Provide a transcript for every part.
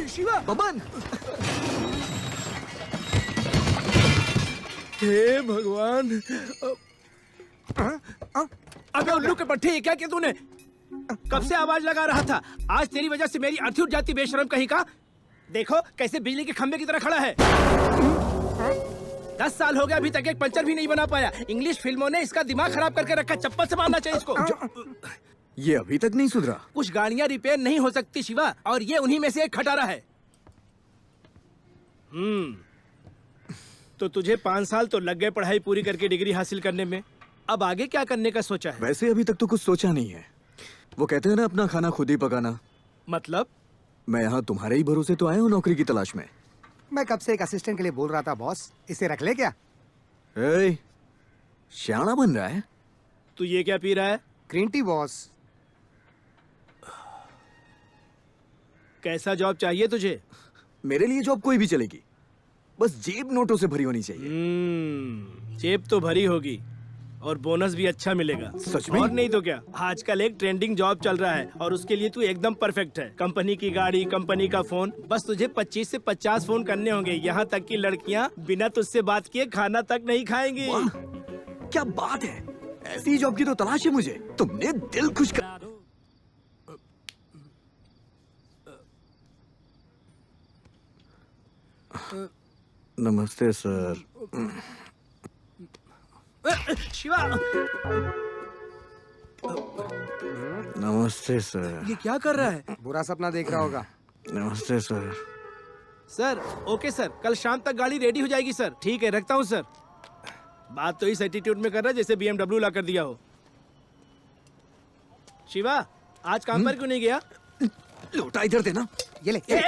शिवा, बबन, हे भगवान। अबे उल्लू के पट्टे, ये क्या किया तूने? कब से आवाज लगा रहा था। आज तेरी वजह से मेरी अर्थी उठ जाती बेशरम कहीं का। देखो कैसे बिजली के खंभे की तरह खड़ा है। 10 साल हो गया, अभी तक एक पंचर भी नहीं बना पाया। इंग्लिश फिल्मों ने इसका दिमाग खराब करके रखा। चप्पल से मारना चाहिए इसको। ये अभी तक नहीं सुधरा। कुछ गाड़ियां रिपेयर नहीं हो सकती शिवा, और ये उन्हीं में से एक खटारा है। तो तुझे 5 साल तो लग गए पढ़ाई पूरी करके डिग्री हासिल करने में। अब आगे क्या करने का सोचा है? वैसे अभी तक तो कुछ सोचा नहीं है। वो कहते हैं ना, अपना खाना खुद ही पकाना। मतलब? मैं यहाँ तुम्हारे ही भरोसे तो आया हूँ नौकरी की तलाश में। मैं कब से एक असिस्टेंट के लिए बोल रहा था बॉस, इसे रख ले क्या? श्याना बन रहा है। तू ये क्या पी रहा है? Green tea boss. कैसा जॉब चाहिए तुझे? मेरे लिए जॉब कोई भी चलेगी, बस जेब नोटों से भरी होनी चाहिए। जेब तो भरी होगी और बोनस भी अच्छा मिलेगा। सच में? और नहीं तो क्या, आजकल एक ट्रेंडिंग जॉब चल रहा है और उसके लिए तू एकदम परफेक्ट है। कंपनी की गाड़ी, कंपनी का फोन, बस तुझे 25 से 50 फोन करने होंगे। यहाँ तक कि लड़कियाँ बिना तुझसे बात किए खाना तक नहीं खाएंगी। वाह, क्या बात है। ऐसी जॉब की तो तलाश है मुझे। तुमने दिल खुश कर। नमस्ते सर। शिवा, नमस्ते सर। ये क्या कर रहा है? बुरा सपना देख रहा होगा। नमस्ते सर। सर, ओके सर, कल शाम तक गाड़ी रेडी हो जाएगी सर। ठीक है, रखता हूँ सर। बात तो इस एटीट्यूड में कर रहा है जैसे BMW ला कर दिया हो। शिवा, आज काम पर क्यों नहीं गया? लोटा इधर देना। ये ले। क्या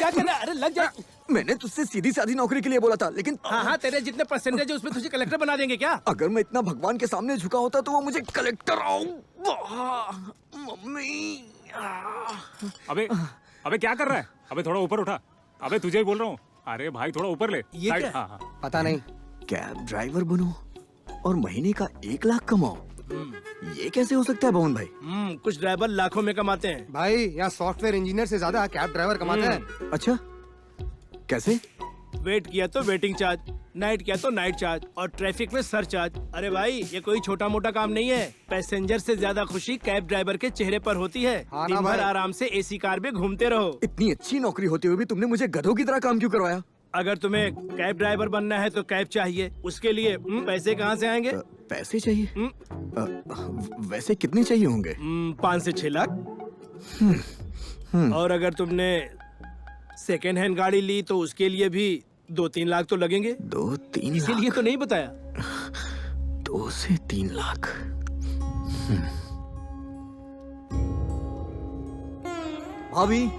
कर रहा है? अरे लग जा। मैंने तुझसे सीधी सादी नौकरी के लिए बोला था, लेकिन हाँ, तेरे जितने परसेंटेज है उसमें तुझे कलेक्टर बना देंगे क्या? अगर मैं इतना भगवान के सामने झुका होता तो वो मुझे कलेक्टर मम्मी। अबे क्या कर रहा है? अबे थोड़ा ऊपर उठा। अबे तुझे ही बोल रहा हूँ। अरे भाई थोड़ा ऊपर ले। ये क्या? हाँ। पता नहीं। कैब ड्राइवर बनो और महीने का 1 लाख कमाओ, ये कैसे हो सकता है भवन भाई? कुछ ड्राइवर लाखों में कमाते हैं। भाई यहाँ सॉफ्टवेयर इंजीनियर से ज्यादा कैब ड्राइवर कमाते हैं। अच्छा, कैसे? वेट किया तो वेटिंग चार्ज, नाइट किया तो नाइट चार्ज, और ट्रैफिक में सर चार्ज। अरे भाई, ये कोई छोटा मोटा काम नहीं है। पैसेंजर से ज्यादा खुशी कैब ड्राइवर के चेहरे पर होती है। हाँ ना दिन भर भाई। आराम से AC कार में घूमते रहो। इतनी अच्छी नौकरी होते हुए भी तुमने मुझे गधों की तरह काम क्यों करवाया? अगर तुम्हें कैब ड्राइवर बनना है तो कैब चाहिए। उसके लिए पैसे कहाँ से आएंगे? पैसे चाहिए? वैसे कितने चाहिए होंगे? 5 से 6 लाख। और अगर तुमने सेकेंड हैंड गाड़ी ली तो उसके लिए भी 2-3 लाख तो लगेंगे। 2-3 लाख? इसीलिए तो नहीं बताया। 2 से 3 लाख। भाभी,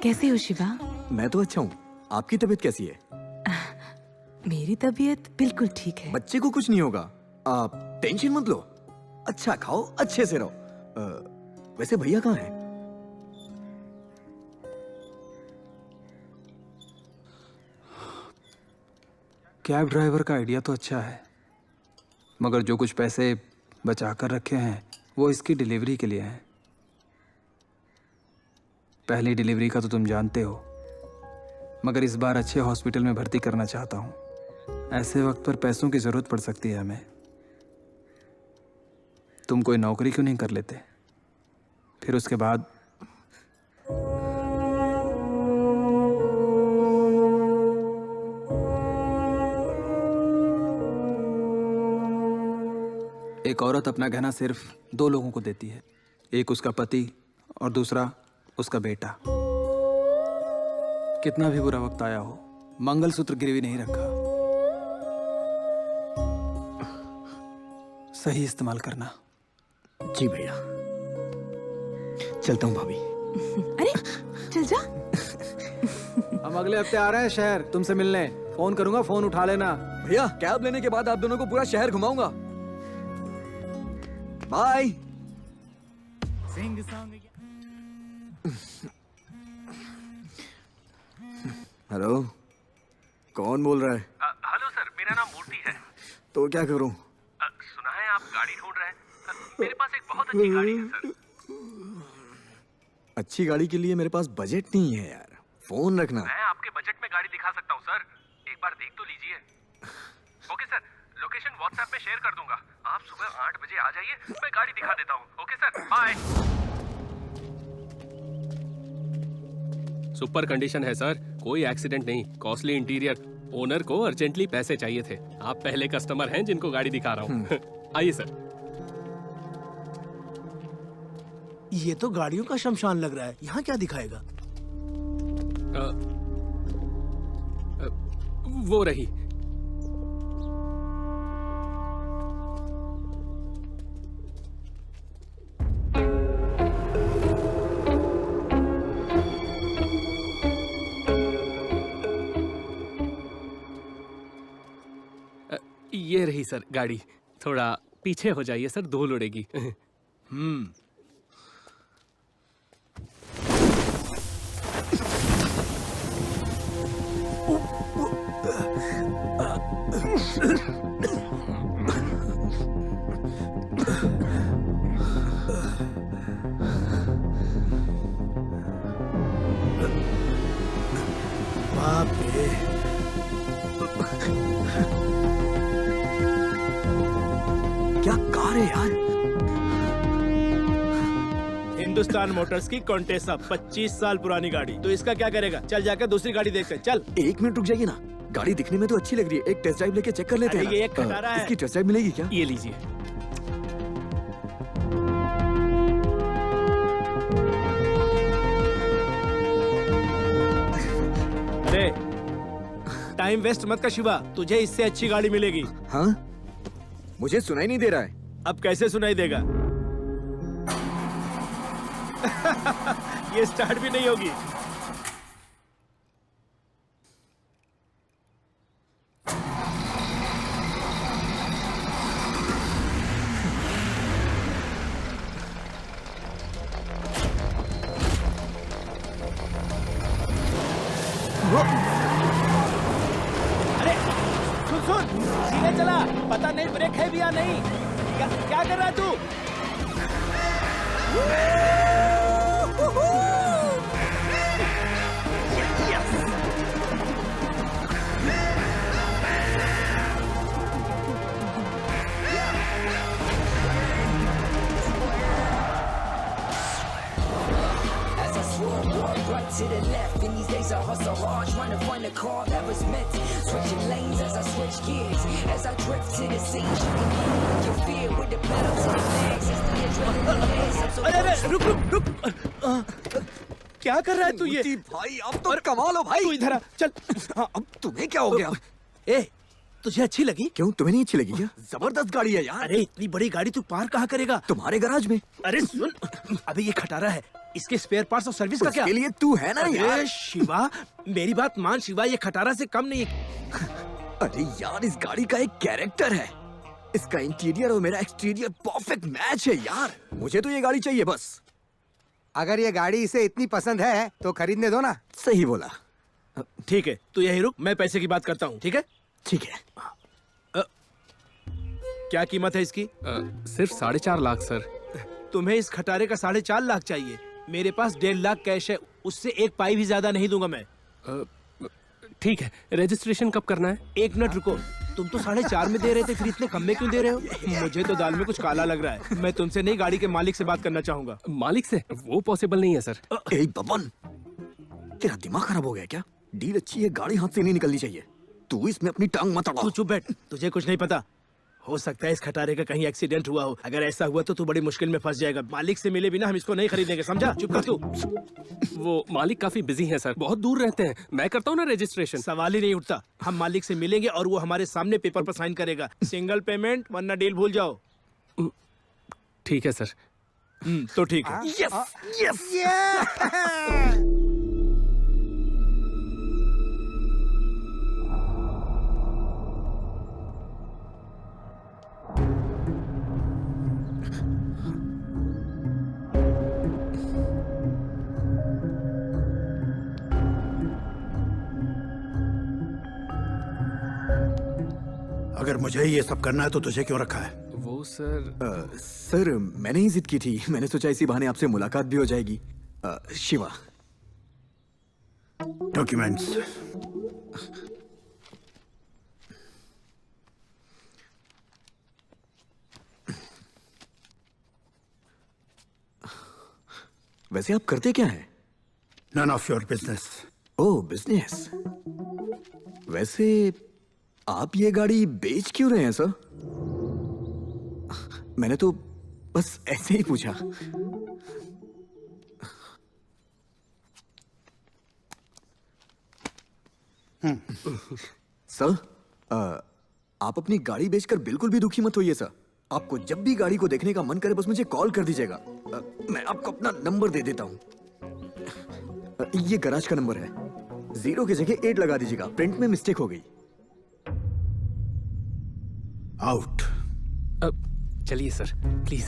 कैसे हो शिवा? मैं तो अच्छा हूँ। आपकी तबीयत कैसी है? मेरी तबीयत बिल्कुल ठीक है। बच्चे को कुछ नहीं होगा, आप टेंशन मत लो। अच्छा खाओ, अच्छे से रहो। वैसे भैया कहाँ है? कैब ड्राइवर का आइडिया तो अच्छा है, मगर जो कुछ पैसे बचा कर रखे हैं वो इसकी डिलीवरी के लिए हैं। पहली डिलीवरी का तो तुम जानते हो, मगर इस बार अच्छे हॉस्पिटल में भर्ती करना चाहता हूँ। ऐसे वक्त पर पैसों की ज़रूरत पड़ सकती है हमें। तुम कोई नौकरी क्यों नहीं कर लेते? फिर उसके बाद एक औरत अपना गहना सिर्फ 2 लोगों को देती है, एक उसका पति और दूसरा उसका बेटा। कितना भी बुरा वक्त आया हो, मंगलसूत्र गिरवी नहीं रखा। सही इस्तेमाल करना। जी भैया, चलता हूँ भाभी। अरे चल जा। हम अगले हफ्ते आ रहे हैं शहर तुमसे मिलने। फोन करूंगा, फोन उठा लेना। भैया कैब लेने के बाद आप दोनों को पूरा शहर घुमाऊंगा। बाय। हेलो, कौन बोल रहा है? हेलो सर, मेरा नाम मूर्ति है। तो क्या करूं? सुना है आप गाड़ी ढूंढ रहे हैं। मेरे पास एक बहुत अच्छी गाड़ी है सर। अच्छी गाड़ी के लिए मेरे पास बजट नहीं है यार। फोन रखना। मैं आपके बजट में गाड़ी दिखा सकता हूँ सर, एक बार देख तो लीजिए। ओके सर, लोकेशन व्हाट्सएप में शेयर कर दूंगा। आप सुबह 8 बजे आ जाइए, मैं गाड़ी दिखा देता हूँ। Okay sir, bye. Super condition है सर, कोई एक्सीडेंट नहीं, कॉस्टली इंटीरियर। ओनर को अर्जेंटली पैसे चाहिए थे। आप पहले कस्टमर हैं जिनको गाड़ी दिखा रहा हूँ। आइए सर। ये तो गाड़ियों का शमशान लग रहा है, यहाँ क्या दिखाएगा? वो रही। ये रही सर गाड़ी। थोड़ा पीछे हो जाइए सर, धूल उड़ेगी। बाप रे, क्या कार है यार? हिंदुस्तान मोटर्स की कॉन्टेसा, 25 साल पुरानी गाड़ी। तो इसका क्या करेगा? चल जाकर दूसरी गाड़ी देखते हैं, चल। 1 मिनट रुक जाइए ना, गाड़ी दिखने में तो अच्छी लग रही है। एक टेस्ट ड्राइव लेके चेक कर लेते हैं अरे ना। ये एक खटारा है। इसकी टेस्ट ड्राइव मिलेगी क्या? ये लीजिए। अरे टाइम वेस्ट मत कर शिवा, तुझे इससे अच्छी गाड़ी मिलेगी। हाँ, मुझे सुनाई नहीं दे रहा है। अब कैसे सुनाई देगा? ये स्टार्ट भी नहीं होगी। अरे सुन सुन, सीधे चला, पता नहीं ब्रेक है भी या नहीं। क्या कर रहा है तू? Right to the left, in these days I hustle hard, trying to find a car that was meant. Switching lanes as I switch gears, as I drift to the scene. You can feel with the pedal to the legs, as the adrenaline lands. I'm so अरे रुक रुक रुक, क्या कर रहा है तू ये? मूर्ति भाई, अब तो कमाल हो भाई। तू इधर आ, चल। हाँ, अब तुम्हें क्या हो गया? ए, तुझे अच्छी लगी? क्यों, तुम्हें नहीं अच्छी लगी क्या? जबरदस्त गाड़ी है यार। अरे इतनी बड़ी गाड़ी तू पार कहाँ करेगा? तुम्हारे गैराज में। अरे सुन, अबे ये खटारा है, इसके स्पेयर पार्ट्स और सर्विस का क्या? उसके लिए तू है ना यार। अरे शिवा, मेरी बात मान शिवा, ये खटारा से कम नहीं है। अरे यार, इस गाड़ी का एक कैरेक्टर है। इसका इंटीरियर और मेरा एक्सटीरियर परफेक्ट मैच है यार। मुझे तो ये गाड़ी चाहिए बस। अगर ये गाड़ी इसे इतनी पसंद है तो खरीदने दो ना। सही बोला। ठीक है, तू यही रुक, मैं पैसे की बात करता हूँ, ठीक है? ठीक है। क्या कीमत है इसकी? सिर्फ 4.5 लाख सर। तुम्हें इस खटारे का 4.5 लाख चाहिए? मेरे पास 1.5 लाख कैश है, उससे एक पाई भी ज्यादा नहीं दूंगा मैं। ठीक है, रजिस्ट्रेशन कब करना है? 1 मिनट रुको, तुम तो 4.5 में दे रहे थे, फिर इतने कम में क्यों दे रहे हो? मुझे तो दाल में कुछ काला लग रहा है। मैं तुमसे नहीं, गाड़ी के मालिक से बात करना चाहूंगा। मालिक से? वो पॉसिबल नहीं है सर। ए बबन, तेरा दिमाग खराब हो गया क्या? डील अच्छी है, गाड़ी हाथ से नहीं निकलनी चाहिए। तू इसमें अपनी टांग मत अड़ा। तू चुप बैठ, तुझे कुछ नहीं पता। हो सकता है इस खटारे का कहीं एक्सीडेंट हुआ हो। अगर ऐसा हुआ तो तू बड़ी मुश्किल में फंस जाएगा। मालिक से मिले बिना हम इसको नहीं खरीदेंगे, समझा? चुप कर तू। वो मालिक काफी बिजी हैं सर, बहुत दूर रहते हैं। मैं करता हूँ ना रजिस्ट्रेशन। सवाल ही नहीं उठता। हम मालिक से मिलेंगे और वो हमारे सामने पेपर पर साइन करेगा। सिंगल पेमेंट, वरना डील भूल जाओ। ठीक है सर। तो ठीक है। Yes yes. अगर मुझे ये सब करना है तो तुझे क्यों रखा है? वो सर सर मैंने ही जिद की थी। मैंने सोचा इसी बहाने आपसे मुलाकात भी हो जाएगी। शिवा, डॉक्यूमेंट्स। वैसे आप करते क्या हैं? None of your business. Oh, business. वैसे आप ये गाड़ी बेच क्यों रहे हैं सर? मैंने तो बस ऐसे ही पूछा। सर, आप अपनी गाड़ी बेचकर बिल्कुल भी दुखी मत होइए सर। आपको जब भी गाड़ी को देखने का मन करे बस मुझे कॉल कर दीजिएगा। मैं आपको अपना नंबर दे देता हूं। ये गराज का नंबर है। 0 की जगह 8 लगा दीजिएगा, प्रिंट में मिस्टेक हो गई। आउट। चलिए सर, प्लीज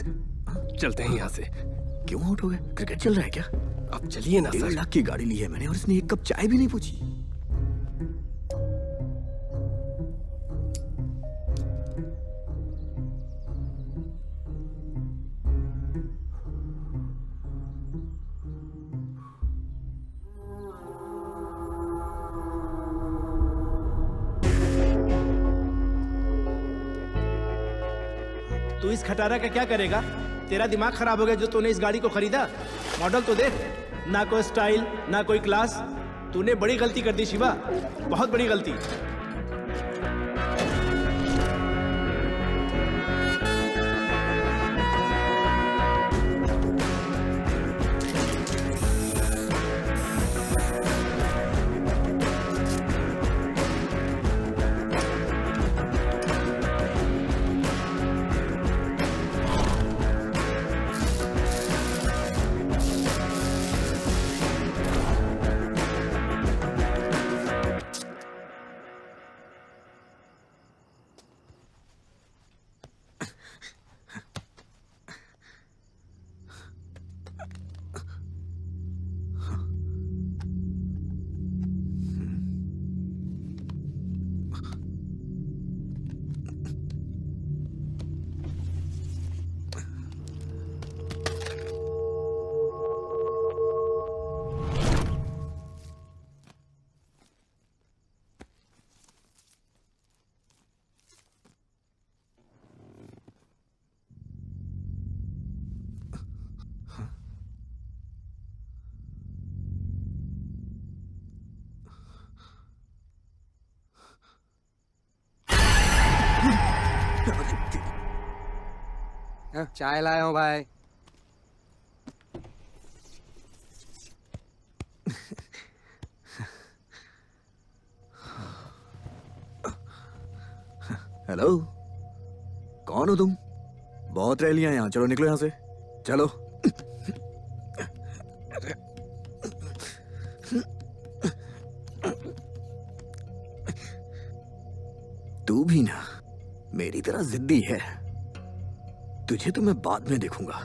चलते हैं यहाँ से। क्यों आउट हो गए? क्रिकेट चल रहा है क्या? अब चलिए ना 1.5 सर। लाख की गाड़ी ली है मैंने और इसने एक कप चाय भी नहीं पूछी। तू इस खटारा का क्या करेगा? तेरा दिमाग खराब हो गया जो तूने इस गाड़ी को खरीदा। मॉडल तो देख, ना कोई स्टाइल ना कोई क्लास। तूने बड़ी गलती कर दी शिवा, बहुत बड़ी गलती। चाय लाया हूँ भाई। हेलो, कौन हो तुम? बहुत रैलियां यहाँ, चलो निकलो यहाँ से, चलो। तू भी ना मेरी तरह जिद्दी है। तुझे तो मैं बाद में देखूंगा।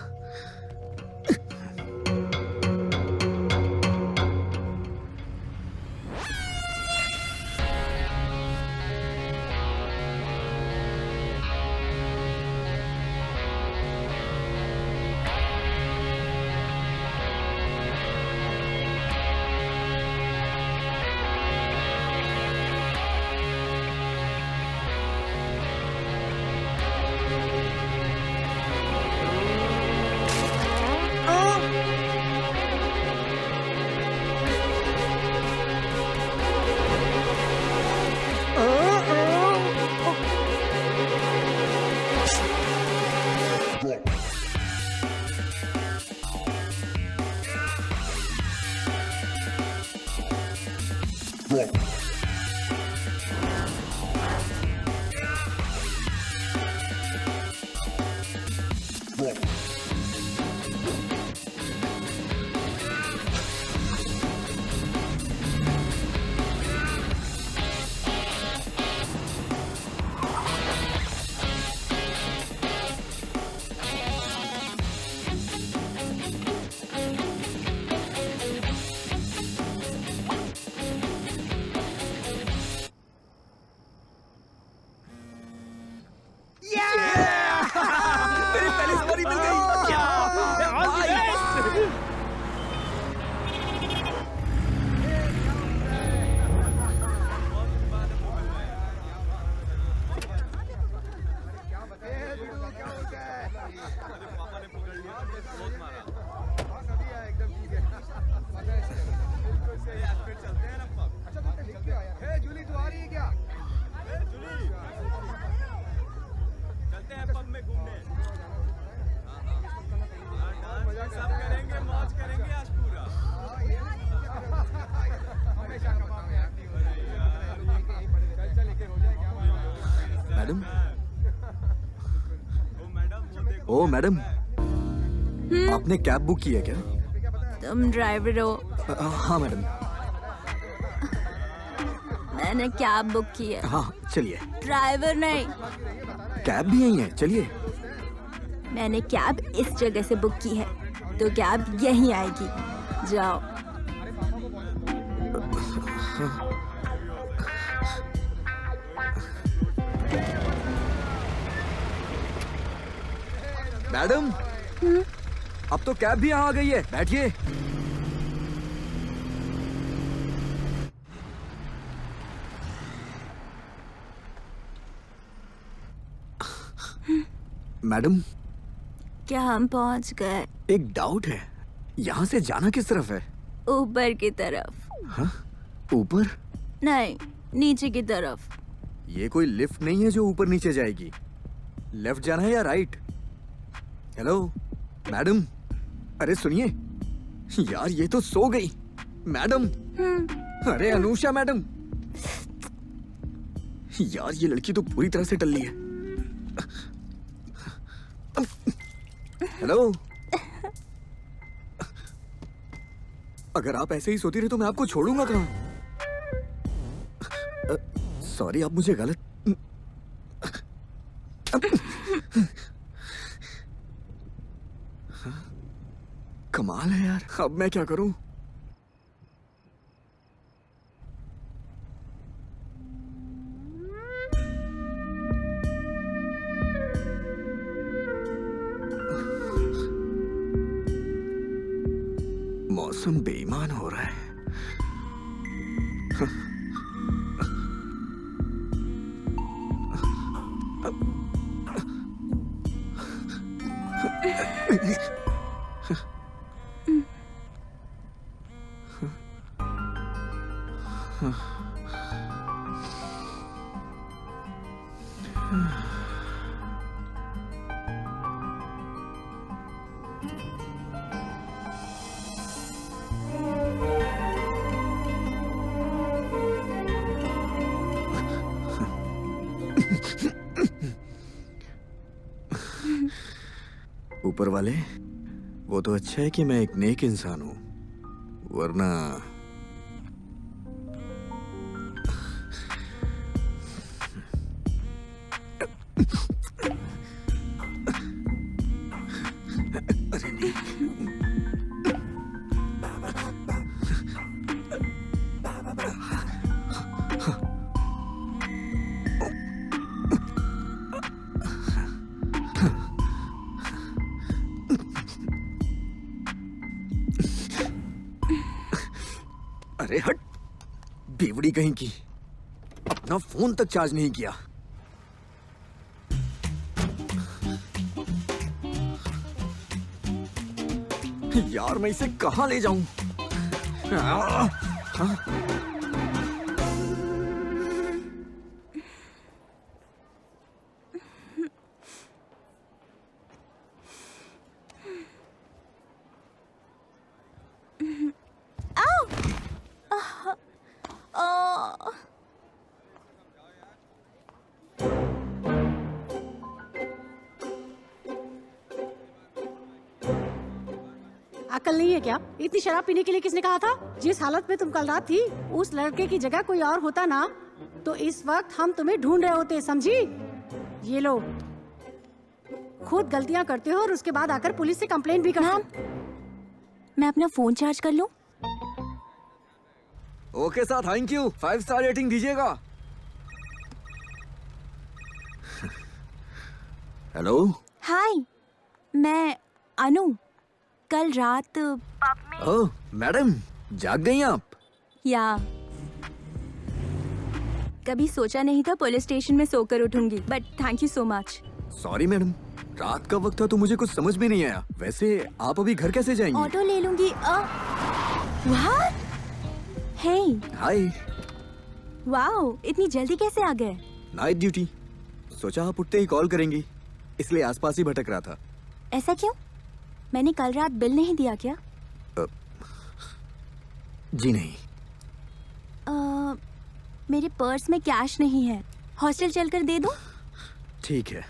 मेरी पहली सवारी मिल गई। जूली तू आ रही है क्या? चलते हैं पब में घूमने। सब करेंगे, मौज करेंगे आज पूरा। मैडम, ओ मैडम, आपने कैब बुक की है क्या? तुम ड्राइवर हो? हाँ मैडम। मैंने कैब बुक की है। हाँ चलिए। ड्राइवर नहीं। कैब भी यही है, चलिए। मैंने कैब इस जगह से बुक की है, तो कैब यहीं आएगी। जाओ। मैडम, अब तो कैब भी यहाँ आ गई है, बैठिए। मैडम, क्या हम पहुंच गए? एक डाउट है, यहाँ से जाना किस तरफ है? ऊपर की तरफ। हाँ? ऊपर? नहीं, नीचे की तरफ। ये कोई लिफ्ट नहीं है जो ऊपर नीचे जाएगी। लेफ्ट जाना है या राइट? हेलो मैडम, अरे सुनिए यार, ये तो सो गई। मैडम, अरे अनुषा मैडम, यार ये लड़की तो पूरी तरह से टल्ली है। हेलो, अगर आप ऐसे ही सोती रहे तो मैं आपको छोड़ूंगा कहाँ? सॉरी, आप मुझे गलत। कमाल है यार, अब मैं क्या करूं? मौसम बेईमान हो रहा है। ऊपर वाले, वो तो अच्छा है कि मैं एक नेक इंसान हूं, वरना अरे नहीं। अरे हट, बेवड़ी कहीं की, अपना फोन तक चार्ज नहीं किया। यार मैं इसे कहां ले जाऊं? अकल नहीं है क्या? इतनी शराब पीने के लिए किसने कहा था? जिस हालत में तुम कल रात थी, उस लड़के की जगह कोई और होता ना, तो इस वक्त हम तुम्हें ढूंढ रहे होते, समझी? ये लो, खुद गलतियाँ करते हो और उसके बाद आकर पुलिस से कंप्लेंट भी करते हो। मैं अपना फोन चार्ज कर लूं? Okay sir, thank you. 5 star rating दीजिएगा। हेलो। हाय, मैं अनु। कल रात ओह मैडम, जाग गई आप? या कभी सोचा नहीं था पुलिस स्टेशन में सोकर उठूंगी, but thank you so much. Sorry madam, रात का वक्त था तो मुझे कुछ समझ में नहीं आया। वैसे आप अभी घर कैसे जाएंगी? ऑटो ले लूंगी। व्हाट? Hey, hi. वाओ, इतनी जल्दी कैसे आ गए? नाइट ड्यूटी, सोचा आप उठते ही कॉल करेंगी, इसलिए आसपास ही भटक रहा था। ऐसा क्यों? मैंने कल रात बिल नहीं दिया क्या? जी नहीं। मेरे पर्स में कैश नहीं है, हॉस्टल चलकर दे दूं? ठीक है।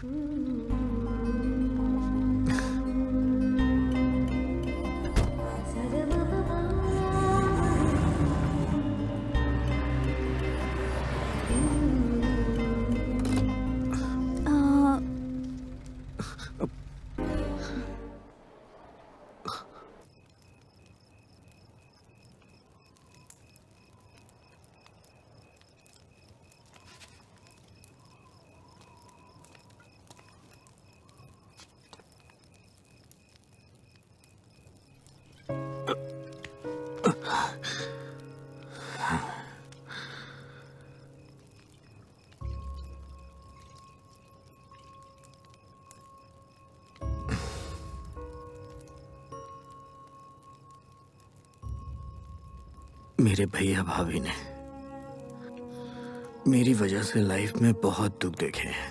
मेरे भैया भाभी ने मेरी वजह से लाइफ में बहुत दुख देखे हैं।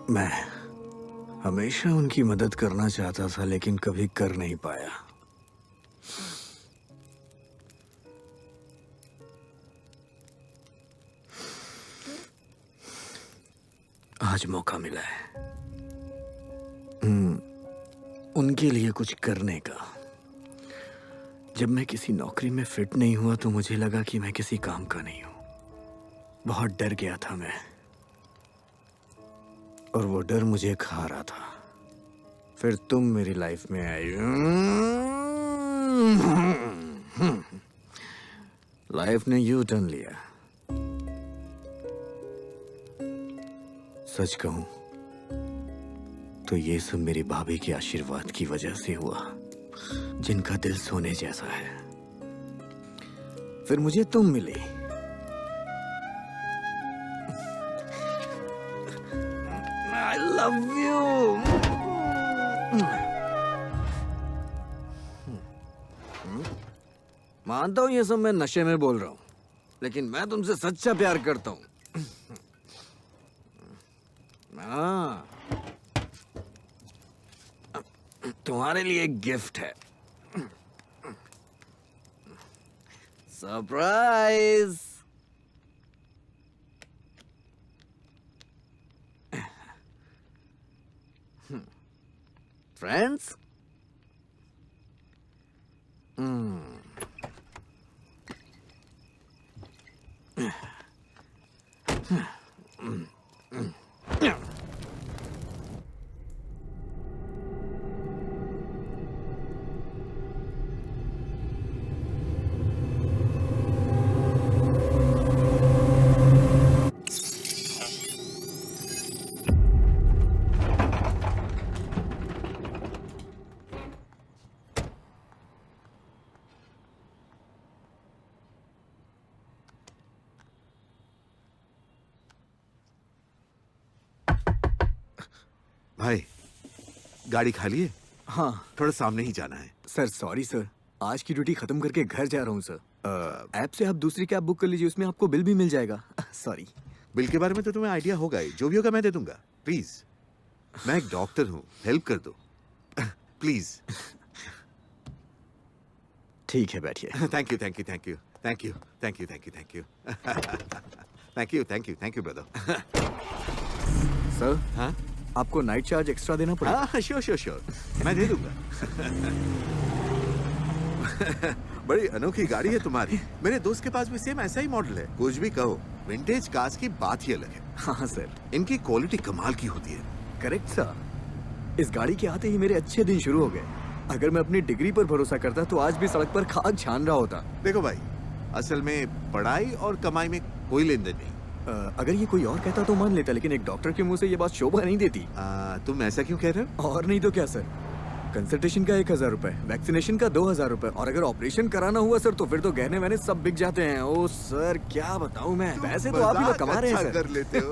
मैं हमेशा उनकी मदद करना चाहता था, लेकिन कभी कर नहीं पाया। आज मौका मिला है उनके लिए कुछ करने का। जब मैं किसी नौकरी में फिट नहीं हुआ तो मुझे लगा कि मैं किसी काम का नहीं हूं। बहुत डर गया था मैं, और वो डर मुझे खा रहा था। फिर तुम मेरी लाइफ में आई। लाइफ ने यू टर्न लिया। सच कहूं तो ये सब मेरी भाभी के आशीर्वाद की वजह से हुआ, जिनका दिल सोने जैसा है। फिर मुझे तुम मिली। I love you। मानता हूं ये सब मैं नशे में बोल रहा हूं, लेकिन मैं तुमसे सच्चा प्यार करता हूं। हाँ, तुम्हारे लिए एक गिफ्ट है। सरप्राइज। फ्रेंड्स, भाई, गाड़ी खाली है? हाँ, थोड़ा सामने ही जाना है। सर सॉरी सर, आज की ड्यूटी खत्म करके घर जा रहा हूँ सर। ऐप से आप दूसरी कैब बुक कर लीजिए, उसमें आपको बिल भी मिल जाएगा। सॉरी। बिल के बारे में तो तुम्हें आइडिया होगा ही, जो भी होगा मैं दे दूंगा। प्लीज, मैं एक डॉक्टर हूँ, हेल्प कर दो प्लीज। ठीक है, बैठिए। Thank you thank you thank you thank you thank you thank you thank you thank you thank you thank you brother. Sir, हाँ, आपको नाइट चार्ज एक्स्ट्रा देना पड़ेगा। हाँ श्योर श्योर श्योर, मैं दे दूंगा। बड़ी अनोखी गाड़ी है तुम्हारी। मेरे दोस्त के पास भी सेम ऐसा ही मॉडल है। कुछ भी कहो, विंटेज कार्स की बात ही अलग है। हाँ सर, इनकी क्वालिटी कमाल की होती है। Correct sir. इस गाड़ी के आते ही मेरे अच्छे दिन शुरू हो गए। अगर मैं अपनी डिग्री पर भरोसा करता तो आज भी सड़क पर खाक छान रहा होता। देखो भाई, असल में पढ़ाई और कमाई में कोई लेन देन नहीं। अगर ये कोई और कहता तो मान लेता, लेकिन एक डॉक्टर के मुंह से ये बात शोभा नहीं देती। तुम ऐसा क्यों कह रहे हो? और नहीं तो क्या सर, कंसल्टेशन का 1000 रुपए, वैक्सीनेशन का 2000 रुपए, और अगर ऑपरेशन कराना हुआ सर तो फिर तो गहने वहने सब बिक जाते हैं। ओ सर क्या बताऊं मैं, वैसे तो आप ही लोग कमा रहे हैं सर। कर लेते हो।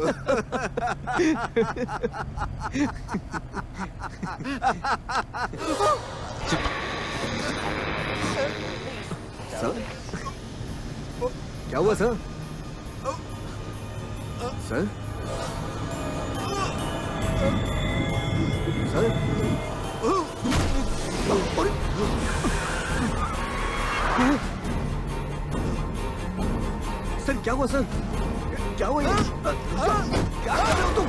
सर क्या हुआ सर? सर सर सर क्या हुआ सर? क्या हुआ? क्या कर रहे हो तुम?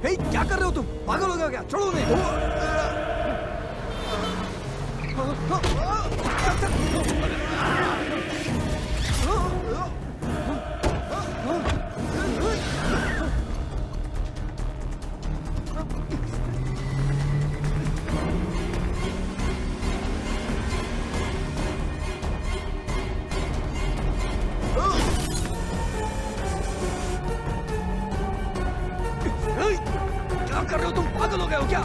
हे क्या कर रहे हो तुम? पागल हो गए क्या? छोड़ो उन्हें। क्या कर रहे हो तुम? पागल हो गए हो क्या?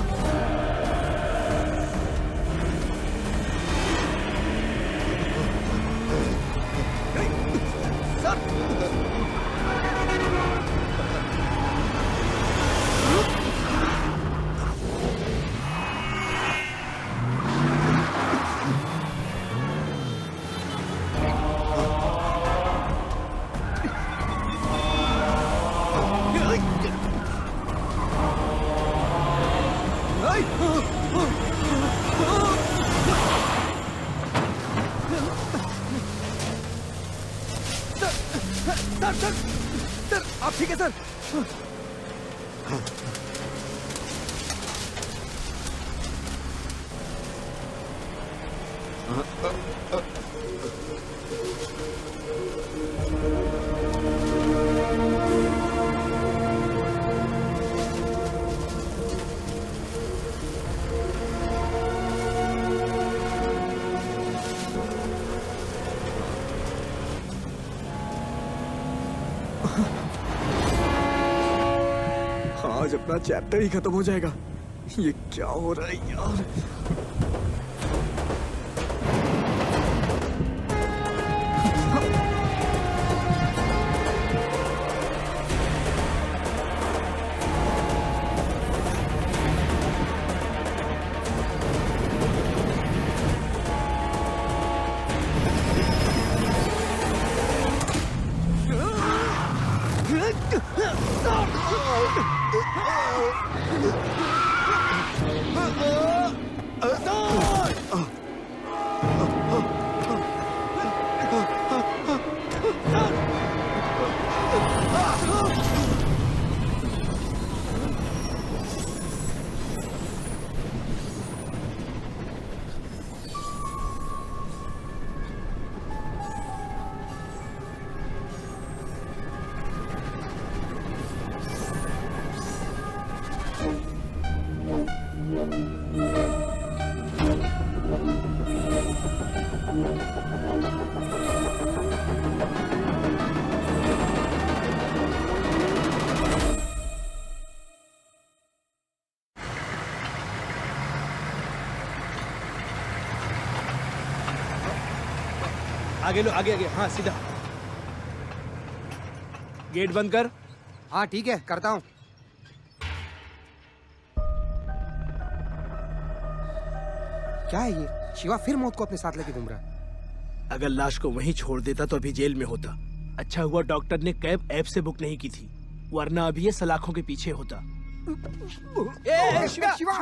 सर आप ठीक है सर? आज अपना चैप्टर ही खत्म हो जाएगा। ये क्या हो रहा है यार? आगे लो, आगे आगे। हाँ सीधा। गेट बंद कर। हाँ ठीक है, करता हूँ। क्या है ये? शिवा फिर मौत को अपने साथ लेके घूम रहा है। अगर लाश को वहीं छोड़ देता तो अभी जेल में होता। अच्छा हुआ डॉक्टर ने कैब ऐप से बुक नहीं की थी, वरना अभी ये सलाखों के पीछे होता। शिवा, शिवा!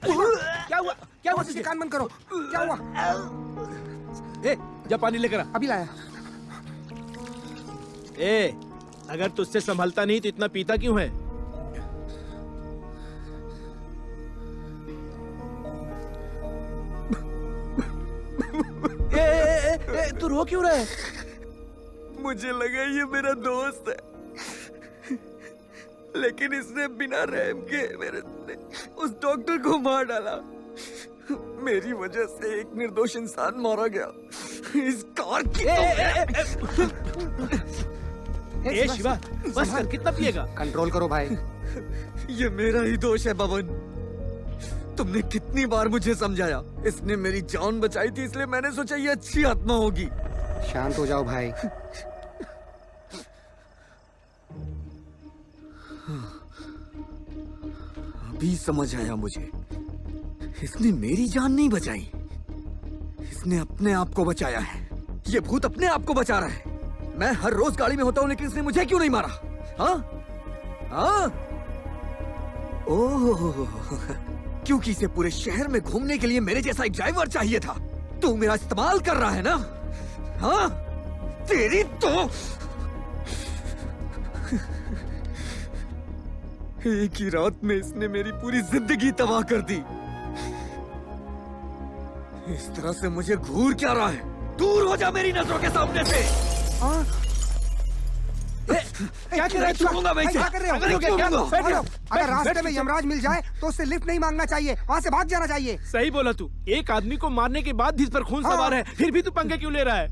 क्या हुआ? क्या हुआ? तुझे कान बंद करो। क्या हुआ? जा पानी लेकर आ। अभी लाया। अगर तुझसे संभलता नहीं तो इतना पीता क्यों है? रो क्यों रहा है? मुझे लगा ये मेरा दोस्त है, लेकिन इसने बिना रहम के मेरे उस डॉक्टर को मार डाला। मेरी वजह से एक निर्दोष इंसान मारा गया। इस कार की ए शिवा, बस कर, कितना पिएगा? कंट्रोल करो भाई। ये मेरा ही दोष है बबन। तुमने कितनी बार मुझे समझाया। इसने मेरी जान बचाई थी, इसलिए मैंने सोचा ये अच्छी आत्मा होगी। शांत हो जाओ भाई। अभी समझ आया मुझे, इसने मेरी जान नहीं बचाई, इसने अपने आप को बचाया है। ये भूत अपने आप को बचा रहा है। मैं हर रोज गाड़ी में होता हूँ, लेकिन इसने मुझे क्यों नहीं मारा? हाँ हाँ, ओह, क्योंकि इसे पूरे शहर में घूमने के लिए मेरे जैसा एक ड्राइवर चाहिए था। तू मेरा इस्तेमाल कर रहा है ना? हाँ, तेरी तो एक ही रात में इसने मेरी पूरी जिंदगी तबाह कर दी। इस तरह से मुझे घूर क्या रहा है? दूर हो जा मेरी नजरों के सामने से। क्या कर रहे हो? क्या कर रहे हो? अगर रास्ते में यमराज मिल जाए तो उससे लिफ्ट नहीं मांगना चाहिए, वहाँ से भाग जाना चाहिए। सही बोला तू। एक आदमी को मारने के बाद जिस पर खून सवार है, फिर भी तू पंगे क्यों ले रहा है?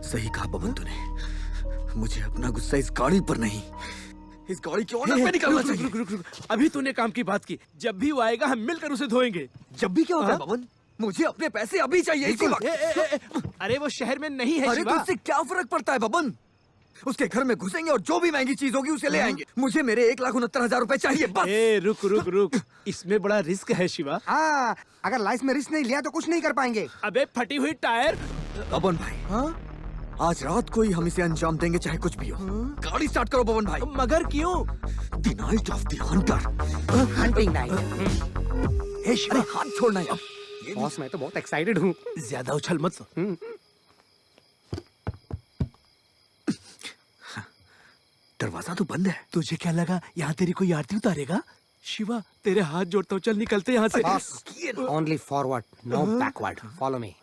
सही कहा बबन तूने। मुझे अपना गुस्सा इस गाड़ी पर नहीं, इस गाड़ी की ओनर पे निकालना चाहिए। रुक रुक रुक, अभी तूने काम की बात की। जब भी वो आएगा हम मिलकर उसे धोएंगे। जब भी क्या होता है बबन? मुझे अपने पैसे अभी चाहिए, इसी वक्त। अरे वो शहर में नहीं है। अरे तो उससे क्या फर्क पड़ता है बबन? उसके घर में घुसेंगे और जो भी महंगी चीज होगी उसे ले आएंगे। मुझे मेरे 1,69,000 रुपए चाहिए बस। रुक रुक रुक, इसमें बड़ा रिस्क है शिवा। हाँ, अगर लाइफ में रिस्क नहीं लिया तो कुछ नहीं कर पाएंगे। अबे फटी हुई टायर। बबन भाई, हाँ? आज रात को ही हम इसे अंजाम देंगे, चाहे कुछ भी हो। गाड़ी स्टार्ट करो बबन भाई। मगर क्यों? The knight of the hunter, hunting knight. हे शिवा, हाथ छोड़ना यार। बॉस, मैं तो बहुत एक्साइटेड हूँ। ज्यादा उछल मत। दरवाजा तो बंद है। तुझे क्या लगा यहाँ तेरी कोई आरती उतारेगा? शिवा, तेरे हाथ जोड़ता हूँ, चल निकलते यहाँ से। Only forward, no backward. Follow me.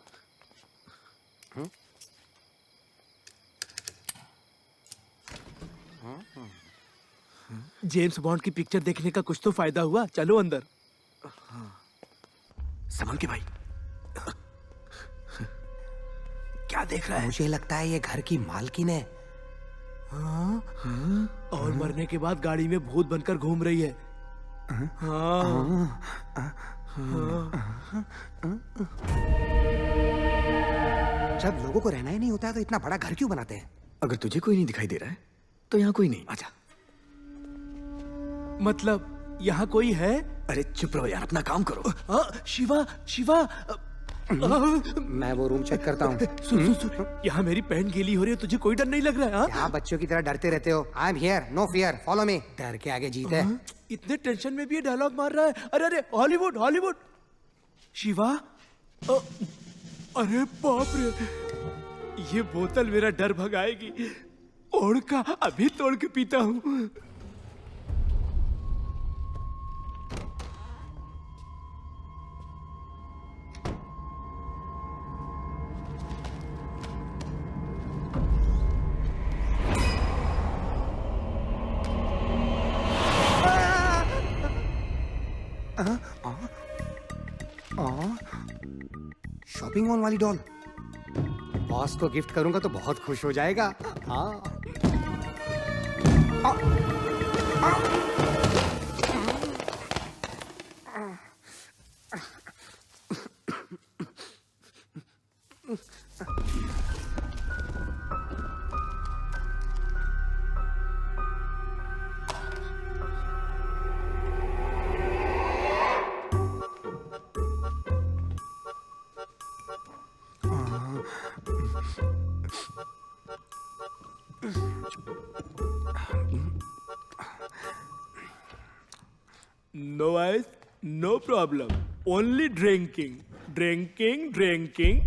James Bond की पिक्चर देखने का कुछ तो फायदा हुआ। चलो अंदर। संभल के भाई। क्या देख रहा है? मुझे लगता है ये घर की मालकिन है। और मरने के बाद गाड़ी में भूत बनकर घूम रही है। जब लोगों को रहना ही नहीं होता है तो इतना बड़ा घर क्यों बनाते हैं? अगर तुझे कोई नहीं दिखाई दे रहा है तो यहाँ कोई नहीं। आजा। मतलब यहाँ कोई है? अरे चुप रहो यार, अपना काम करो। शिवा शिवा, मैं वो रूम चेक करता हूँ। सुन, यहाँ मेरी पैंट गीली हो रही है, तुझे कोई डर नहीं लग रहा है? क्या बच्चों की तरह डरते रहते हो? I am here, no fear, follow me. डर के आगे जीत है। इतने टेंशन में भी ये डायलॉग मार रहा है। अरे अरे, हॉलीवुड हॉलीवुड। शिवा, अरे बाप रे, ये बोतल मेरा डर भगाएगी। ओढ़ का अभी तोड़ के पीता हूँ। शॉपिंग मॉल वाली डॉल बॉस को गिफ्ट करूंगा तो बहुत खुश हो जाएगा। हाँ। No ice, no problem. Only drinking. Drinking, drinking.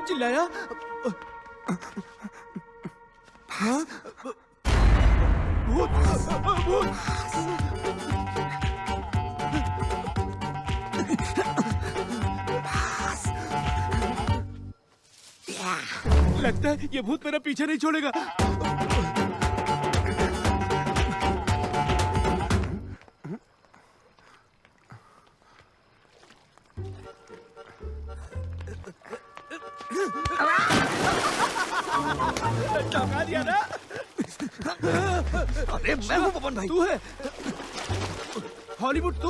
चिल्लाया? हाँ? भूत! भूत! लगता है ये भूत मेरा पीछे नहीं छोड़ेगा। धमका दिया ना? अरे मैं हूँ पवन भाई। तू है हॉलीवुड? तू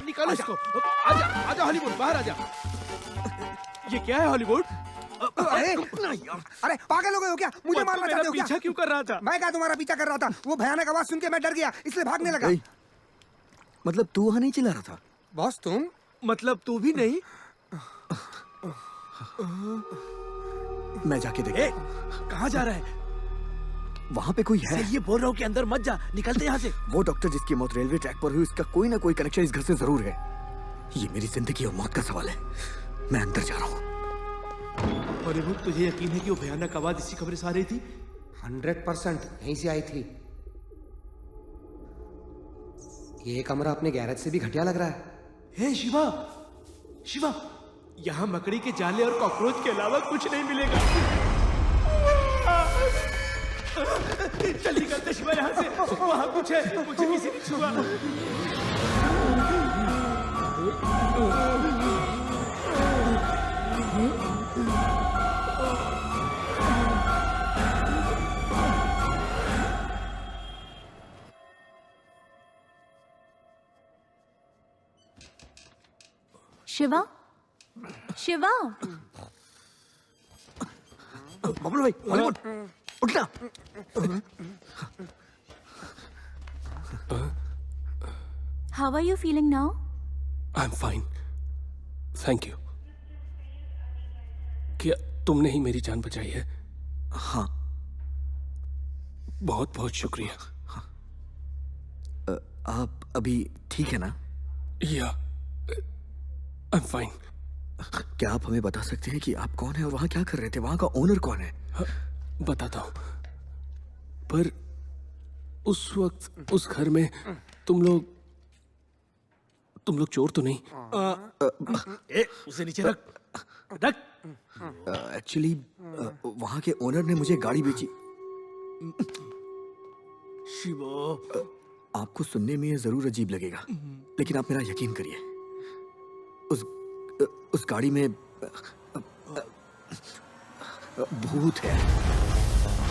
निकालो इसको। आजा आजा हॉलीवुड, बाहर आजा। ये क्या है हॉलीवुड? अरे अरे पागल हो गए हो क्या? मुझे मारना चाहते हो क्या? पीछा क्यों कर रहा था? मैं क्या तुम्हारा पीछा कर रहा था? वो भयानक आवाज सुन के मैं डर गया, इसलिए भागने लगा। मतलब तू वहां नहीं चिल्ला रहा था? बॉस तुम? मतलब तू भी नहीं? मैं जाके देख। कहाँ जा रहा है? वहाँ पे कोई है? ये बोल रहा हूँ कि अंदर मत जा, निकलते यहाँ से। वो डॉक्टर जिसकी मौत रेलवे ट्रैक पर हुई, उसका कोई ना कोई कनेक्शन इस घर से जरूर है। ये मेरी जिंदगी और मौत का सवाल है। मैं अंदर जा रहा हूँ। हॉलीवुड, तुझे यकीन है कि वो भयानक आवाज इसी कमरे से आ रही थी? 100% यहीं से आई थी। ये कमरा अपने गैरेज से भी घटिया लग रहा है। हे शिवा, शिवा, यहाँ मकड़ी के जाले और कॉकरोच के अलावा कुछ नहीं मिलेगा। चल निकलते शिवा यहाँ से। वहाँ कुछ है, मुझे किसी ने छुआ। शिवा, शिवा, बबलू भाई, हॉलीवुड, उठना। How are you feeling now? I'm fine. Thank you. क्या तुमने ही मेरी जान बचाई है? हाँ। बहुत बहुत शुक्रिया। आप अभी ठीक है ना? Yeah. I'm fine. क्या आप हमें बता सकते हैं कि आप कौन है और वहाँ क्या कर रहे थे? वहाँ का ओनर कौन है? बताता हूँ, पर उस वक्त उस घर में तुम लोग चोर तो नहीं? उसे नीचे रख, रख। एक्चुअली वहाँ के ओनर ने मुझे गाड़ी बेची। शिवा, आपको सुनने में ये जरूर अजीब लगेगा, लेकिन आप मेरा यकीन करिए, उस गाड़ी में भूत है।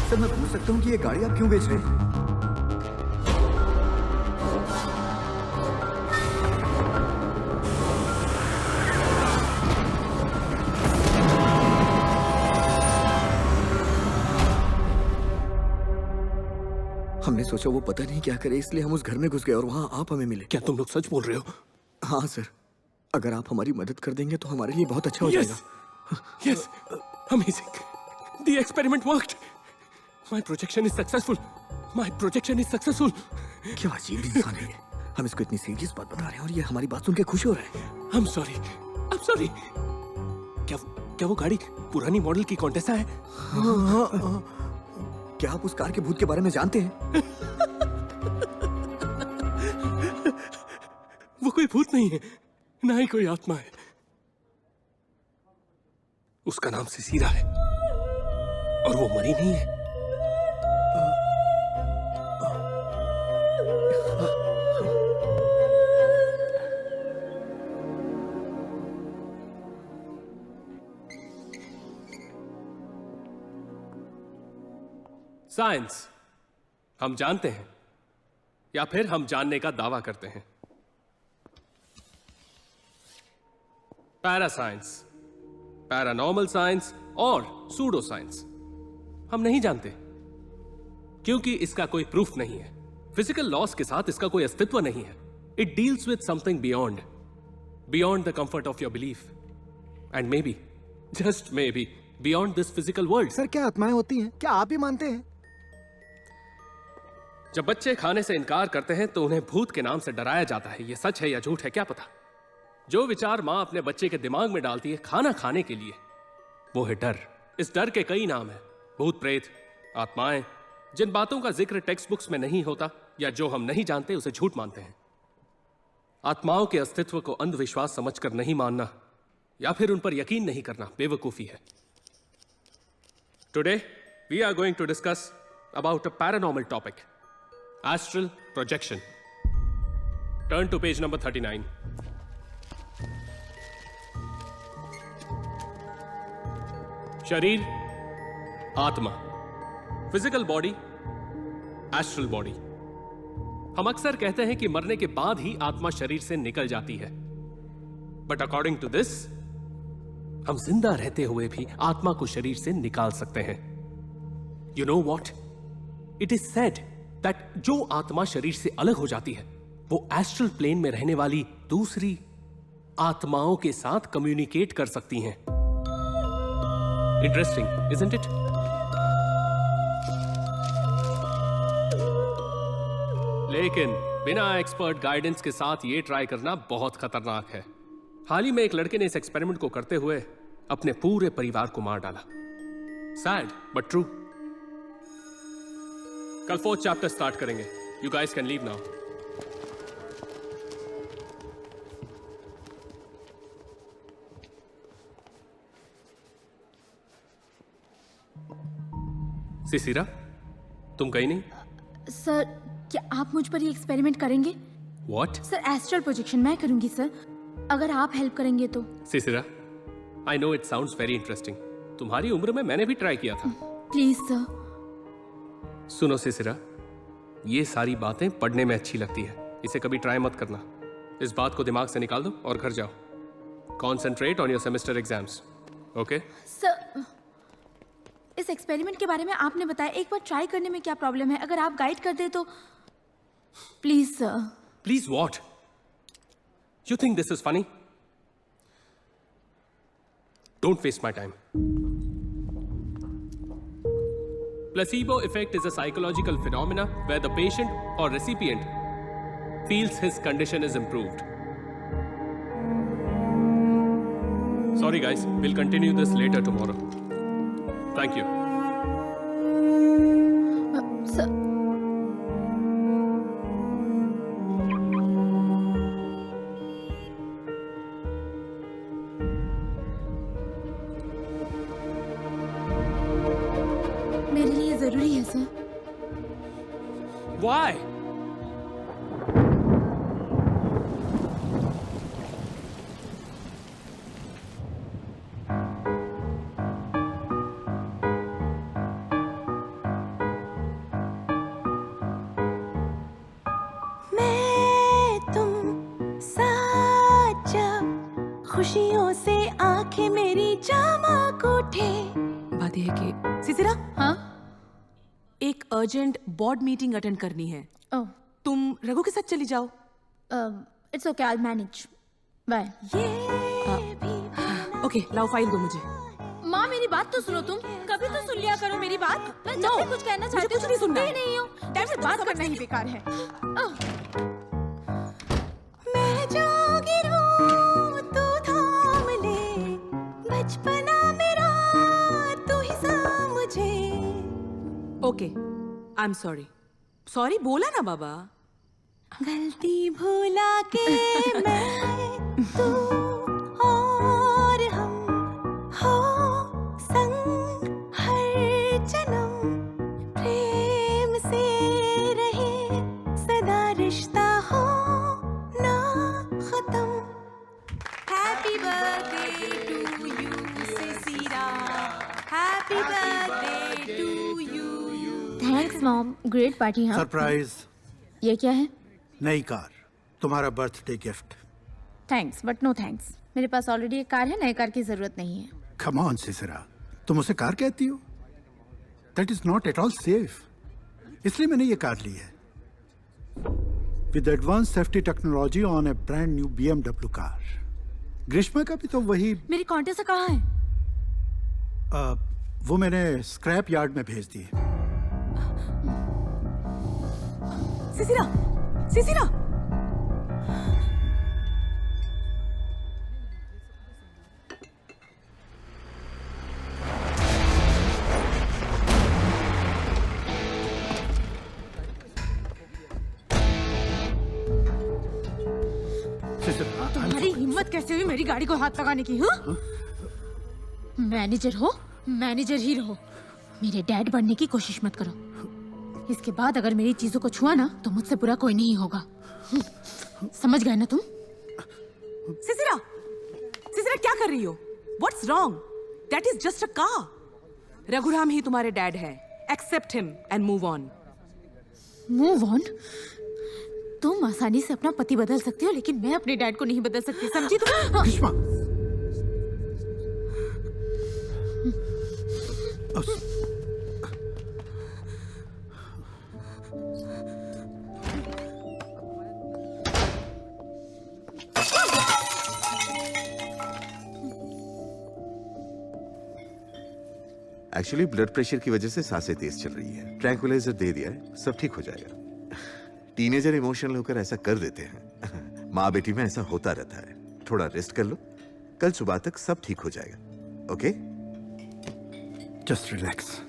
सर, मैं पूछ सकता हूँ कि ये गाड़ी आप क्यों बेच रहे हैं? हमने सोचा वो पता नहीं क्या करे, इसलिए हम उस घर में घुस गए और वहाँ आप हमें मिले। क्या तुम लोग सच बोल रहे हो? हाँ सर, अगर आप हमारी मदद कर देंगे तो हमारे लिए बहुत अच्छा हो जाएगा। Yes, amazing. The experiment worked. My projection is successful. My projection is successful. क्या अजीब इंसान है ये। हम इसको इतनी सीरियस बात बता रहे हैं और ये हमारी बात सुन के खुश हो रहे हैं। I'm sorry. I'm sorry. क्या वो गाड़ी पुरानी मॉडल की कॉन्टेसा है? क्या आप उस कार के भूत के बारे में जानते हैं? वो कोई भूत नहीं है, ना ही कोई आत्मा है। उसका नाम सिसीरा है और वो मरी नहीं है। साइंस हम जानते हैं या फिर हम जानने का दावा करते हैं। पैरासाइंस, पैरानॉर्मल साइंस और सूडो साइंस हम नहीं जानते क्योंकि इसका कोई प्रूफ नहीं है। फिजिकल लॉस के साथ इसका कोई अस्तित्व नहीं है। It deals with something beyond the comfort of your belief and may be, just may be, beyond this physical world. Sir, क्या आत्माएं होती हैं? क्या आप ही मानते हैं? जब बच्चे खाने से इनकार करते हैं तो उन्हें भूत के नाम से डराया जाता है। यह सच है या झूठ है क्या पता। जो विचार मां अपने बच्चे के दिमाग में डालती है खाना खाने के लिए, वो है डर। इस डर के कई नाम हैं, भूत प्रेत, आत्माएं, जिन बातों का जिक्र टेक्स्ट बुक्स में नहीं होता या जो हम नहीं जानते उसे झूठ मानते हैं। आत्माओं के अस्तित्व को अंधविश्वास समझकर नहीं मानना या फिर उन पर यकीन नहीं करना बेवकूफी है। Today we are going to discuss about a paranormal topic, astral projection. Turn to page number 39। शरीर, आत्मा, फिजिकल बॉडी, एस्ट्रल बॉडी। हम अक्सर कहते हैं कि मरने के बाद ही आत्मा शरीर से निकल जाती है, बट अकॉर्डिंग टू दिस हम जिंदा रहते हुए भी आत्मा को शरीर से निकाल सकते हैं। You know what, it is said that जो आत्मा शरीर से अलग हो जाती है वो एस्ट्रल प्लेन में रहने वाली दूसरी आत्माओं के साथ कम्युनिकेट कर सकती हैं। Interesting, isn't it? लेकिन बिना एक्सपर्ट गाइडेंस के साथ ये ट्राई करना बहुत खतरनाक है। हाल ही में एक लड़के ने इस एक्सपेरिमेंट को करते हुए अपने पूरे परिवार को मार डाला। Sad but true. कल 4th चैप्टर स्टार्ट करेंगे। You guys can leave now. Sisira, तुम गई नहीं? सर, क्या आप मुझ पर ये एक्सपेरिमेंट करेंगे? What? सर, एस्ट्रल प्रोजेक्शन मैं करूंगी सर, अगर आप हेल्प करेंगे तो। Sisira, I know it sounds very interesting. तुम्हारी उम्र में मैंने भी ट्राई किया था। Please sir. सुनो सिसिरा, ये सारी बातें पढ़ने में अच्छी लगती है, इसे कभी ट्राई मत करना। इस बात को दिमाग से निकाल दो और घर जाओ। Concentrate on your semester exams. Okay? Sir, इस एक्सपेरिमेंट के बारे में आपने बताया, एक बार ट्राई करने में क्या प्रॉब्लम है? अगर आप गाइड कर दे तो please sir. Please what? You think this is funny? Don't waste my time. Placebo effect is a psychological phenomena where the patient or recipient feels his condition is improved. Sorry guys, we'll continue this later tomorrow. Thank you. Sir, मेरे लिए जरूरी है sir. Why? खुशियों से आंखें मेरी चमक उठे। बात यह है कि सिसिरा, हाँ, एक अर्जेंट बोर्ड मीटिंग अटेंड करनी है। ओह, तुम रघु के साथ चली जाओ। It's okay, I manage. Bye. Okay, लाओ फाइल दो मुझे। माँ, मेरी बात तो सुनो, तुम कभी तो सुन लिया करो मेरी बात। मैं जब भी कुछ कहना चाहती हूँ, कुछ नहीं सुनना। नहीं हो, बात करना ही बेकार है। मैं जो गिरूं तू थाम ले, बचपना मेरा तू ही समझे। Okay, I am sorry. Sorry बोला ना बाबा। गलती भुला के मैं तू और हम हो संग हर जन्म, प्रेम से रहे सदा रिश्ता हो ना खत्म। Happy birthday to you Sisira, happy birthday to you. Thanks mom, great party. हाँ, सरप्राइज। ये क्या है? नई कार, तुम्हारा birthday gift. Thanks but no thanks, मेरे पास ऑलरेडी एक कार है, नई कार की जरूरत नहीं है। कम ऑन सिसिरा, तुम उसे कार कहती हो? That is not at all safe. इसलिए मैंने ये कार ली है with advance safety technology on a brand new BMW car. Greeshma का भी तो वही। मेरी कॉन्टेसा कहाँ है? वो मैंने स्क्रैप यार्ड में भेज दी। सिसिरा, सिसिरा, कैसे हुई मेरी गाड़ी को हाथ लगाने की? हाँ? मैनेजर हो, मैनेजर ही रहो। मेरे डैड बनने की कोशिश मत करो। इसके बाद अगर मेरी चीजों को छुआ ना तो मुझसे बुरा कोई नहीं होगा। समझ गए ना तुम? सिसिरा, सिसिरा क्या कर रही हो? What's wrong? That is just a car. Raghuram ही तुम्हारे डैड है। Accept him and move on. Move on? तुम आसानी से अपना पति बदल सकती हो, लेकिन मैं अपने डैड को नहीं बदल सकती, समझी तुम? ग्रीष्मा, एक्चुअली ब्लड प्रेशर की वजह से सांसें तेज चल रही है। ट्रैंक्विलाइजर दे दिया है, सब ठीक हो जाएगा। टीनेजर इमोशनल होकर ऐसा कर देते हैं। माँ बेटी में ऐसा होता रहता है। थोड़ा रेस्ट कर लो, कल सुबह तक सब ठीक हो जाएगा। ओके? Just relax.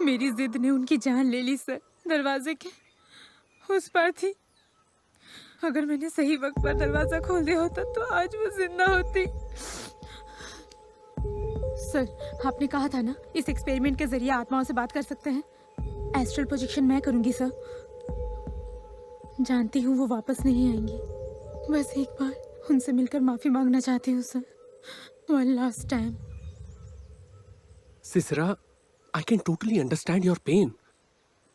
मेरी जिद ने उनकी जान ले ली सर। दरवाजे के उस पार थी। अगर मैंने सही वक्त पर दरवाजा खोल दिया होता तो आज वो जिंदा होती। सर, आपने कहा था ना इस एक्सपेरिमेंट के जरिए आत्माओं से बात कर सकते हैं। एस्ट्रल प्रोजेक्शन मैं करूंगी सर। जानती हूँ वो वापस नहीं आएंगी। बस एक बार उनसे मिलकर माफी मांगना चाहती हूँ sir. One last time. Sisira, I can totally understand your pain,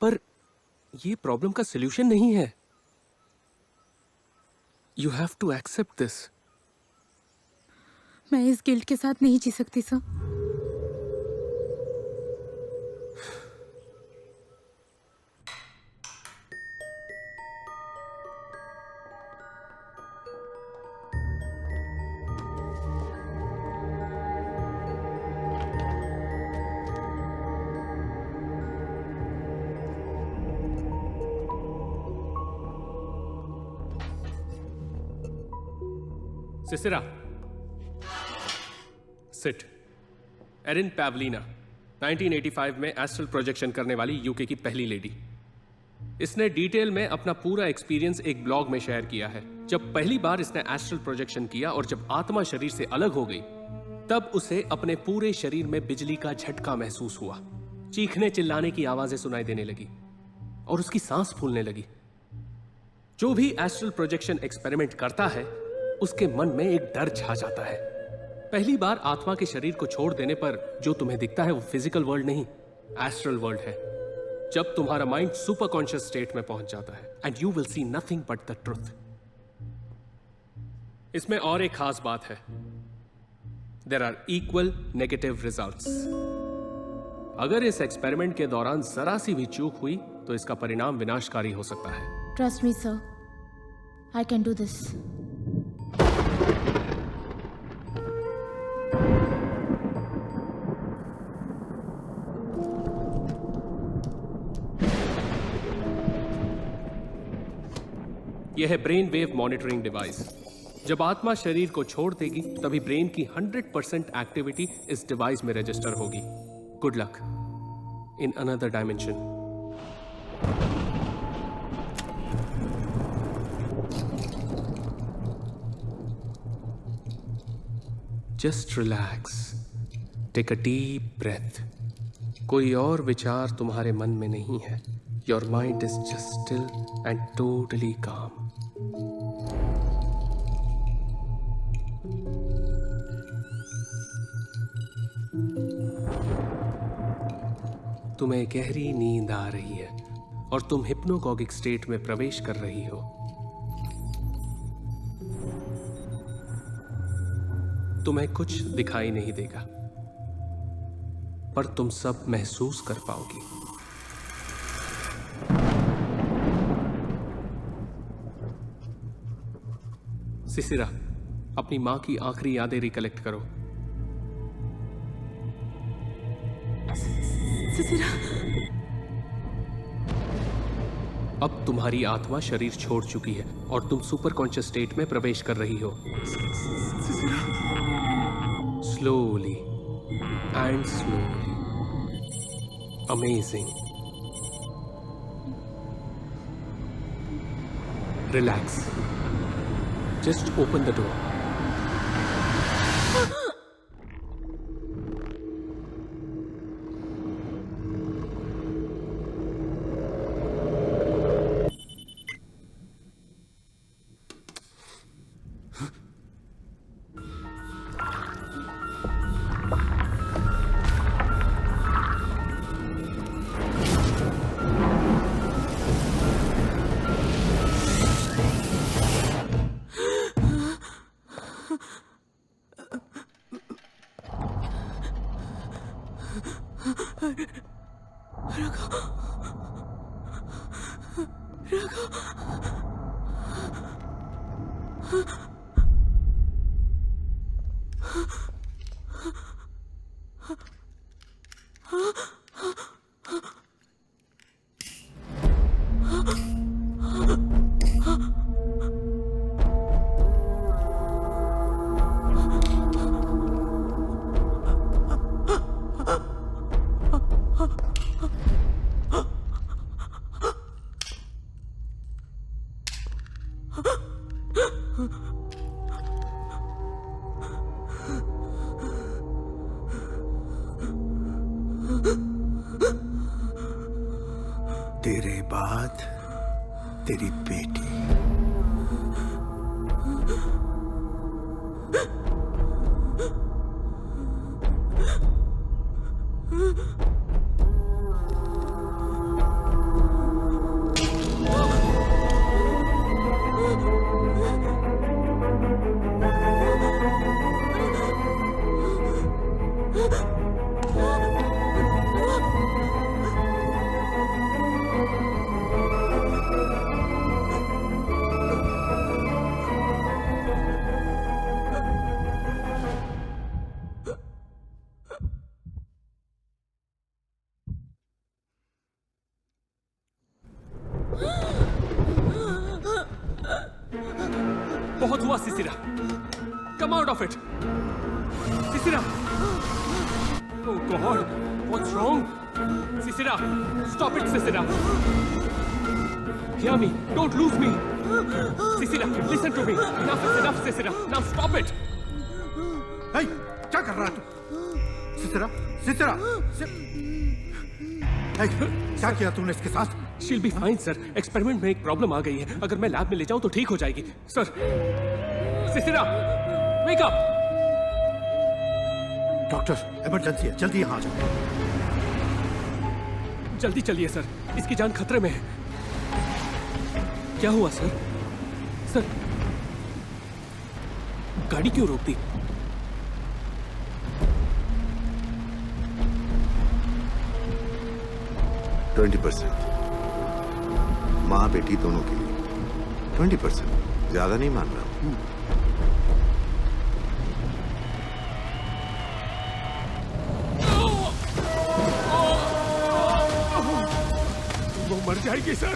पर ये प्रॉब्लम का सोल्यूशन नहीं है। You have to accept this. मैं इस गिल्ट के साथ नहीं जी सकती sir. Sisira, sit. Erin Pavlina, 1985 में एस्ट्रल प्रोजेक्शन करने वाली यूके की पहली लेडी। इसने डिटेल में अपना पूरा एक्सपीरियंस एक ब्लॉग में शेयर किया है। जब पहली बार इसने एस्ट्रल प्रोजेक्शन किया और जब आत्मा शरीर से अलग हो गई, तब उसे अपने पूरे शरीर में बिजली का झटका महसूस हुआ। चीखने चिल्लाने की आवाजें सुनाई देने लगी और उसकी सांस फूलने लगी। जो भी एस्ट्रल प्रोजेक्शन एक्सपेरिमेंट करता है उसके मन में एक डर छा जाता है। पहली बार आत्मा के शरीर को छोड़ देने पर जो तुम्हें दिखता है वो फिजिकल वर्ल्ड नहीं, एस्ट्रल वर्ल्ड है। जब तुम्हारा माइंड सुपर कॉन्शियस स्टेट में पहुंच जाता है and you will see nothing but the truth. इसमें और एक खास बात है, there are equal negative results. अगर इस एक्सपेरिमेंट के दौरान जरा सी भी चूक हुई तो इसका परिणाम विनाशकारी हो सकता है। Trust me sir, I can do this. यह है ब्रेन वेव मॉनिटरिंग डिवाइस। जब आत्मा शरीर को छोड़ देगी तभी ब्रेन की 100% एक्टिविटी इस डिवाइस में रजिस्टर होगी। Good luck in another dimension. Just relax, take a deep breath. कोई और विचार तुम्हारे मन में नहीं है। Your mind is just still and totally calm. तुम्हें गहरी नींद आ रही है और तुम हिप्नोगॉगिक स्टेट में प्रवेश कर रही हो। तुम्हें कुछ दिखाई नहीं देगा, पर तुम सब महसूस कर पाओगी। सिसिरा, अपनी मां की आखिरी यादें रिकलेक्ट करो। सिसिरा, अब तुम्हारी आत्मा शरीर छोड़ चुकी है और तुम सुपर कॉन्शियस स्टेट में प्रवेश कर रही हो। Slowly and slowly. Amazing. Relax, just open the door. तेरे बाद तेरी बेटी। बहुत हुआ Sisira, come out of it. Sisira, oh God, what's wrong? Sisira, stop it Sisira. Hear me, don't lose me. Sisira, listen to me. Enough is enough Sisira, now stop it. Hey, क्या कर रहा है तू? सिसिरा, सिसिरा, हे, क्या किया तूने इसके साथ? She'll be fine, sir. Experiment में एक प्रॉब्लम आ गई है। अगर मैं लैब में ले जाऊं तो ठीक हो जाएगी, sir. Sisira, wake up. Doctor, emergency है, जल्दी यहाँ आ जाओ। जल्दी चलिए सर, इसकी जान खतरे में है। क्या हुआ सर? सर, गाड़ी क्यों रोक दी? माँ बेटी दोनों के लिए 20%। ज्यादा नहीं मान रहा हूं। वो मर जाएगी sir.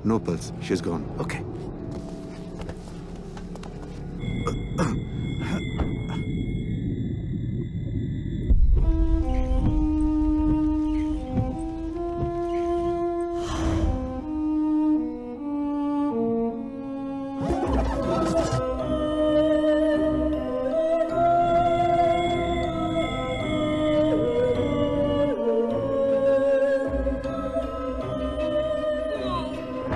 No pulse. She's gone. Okay.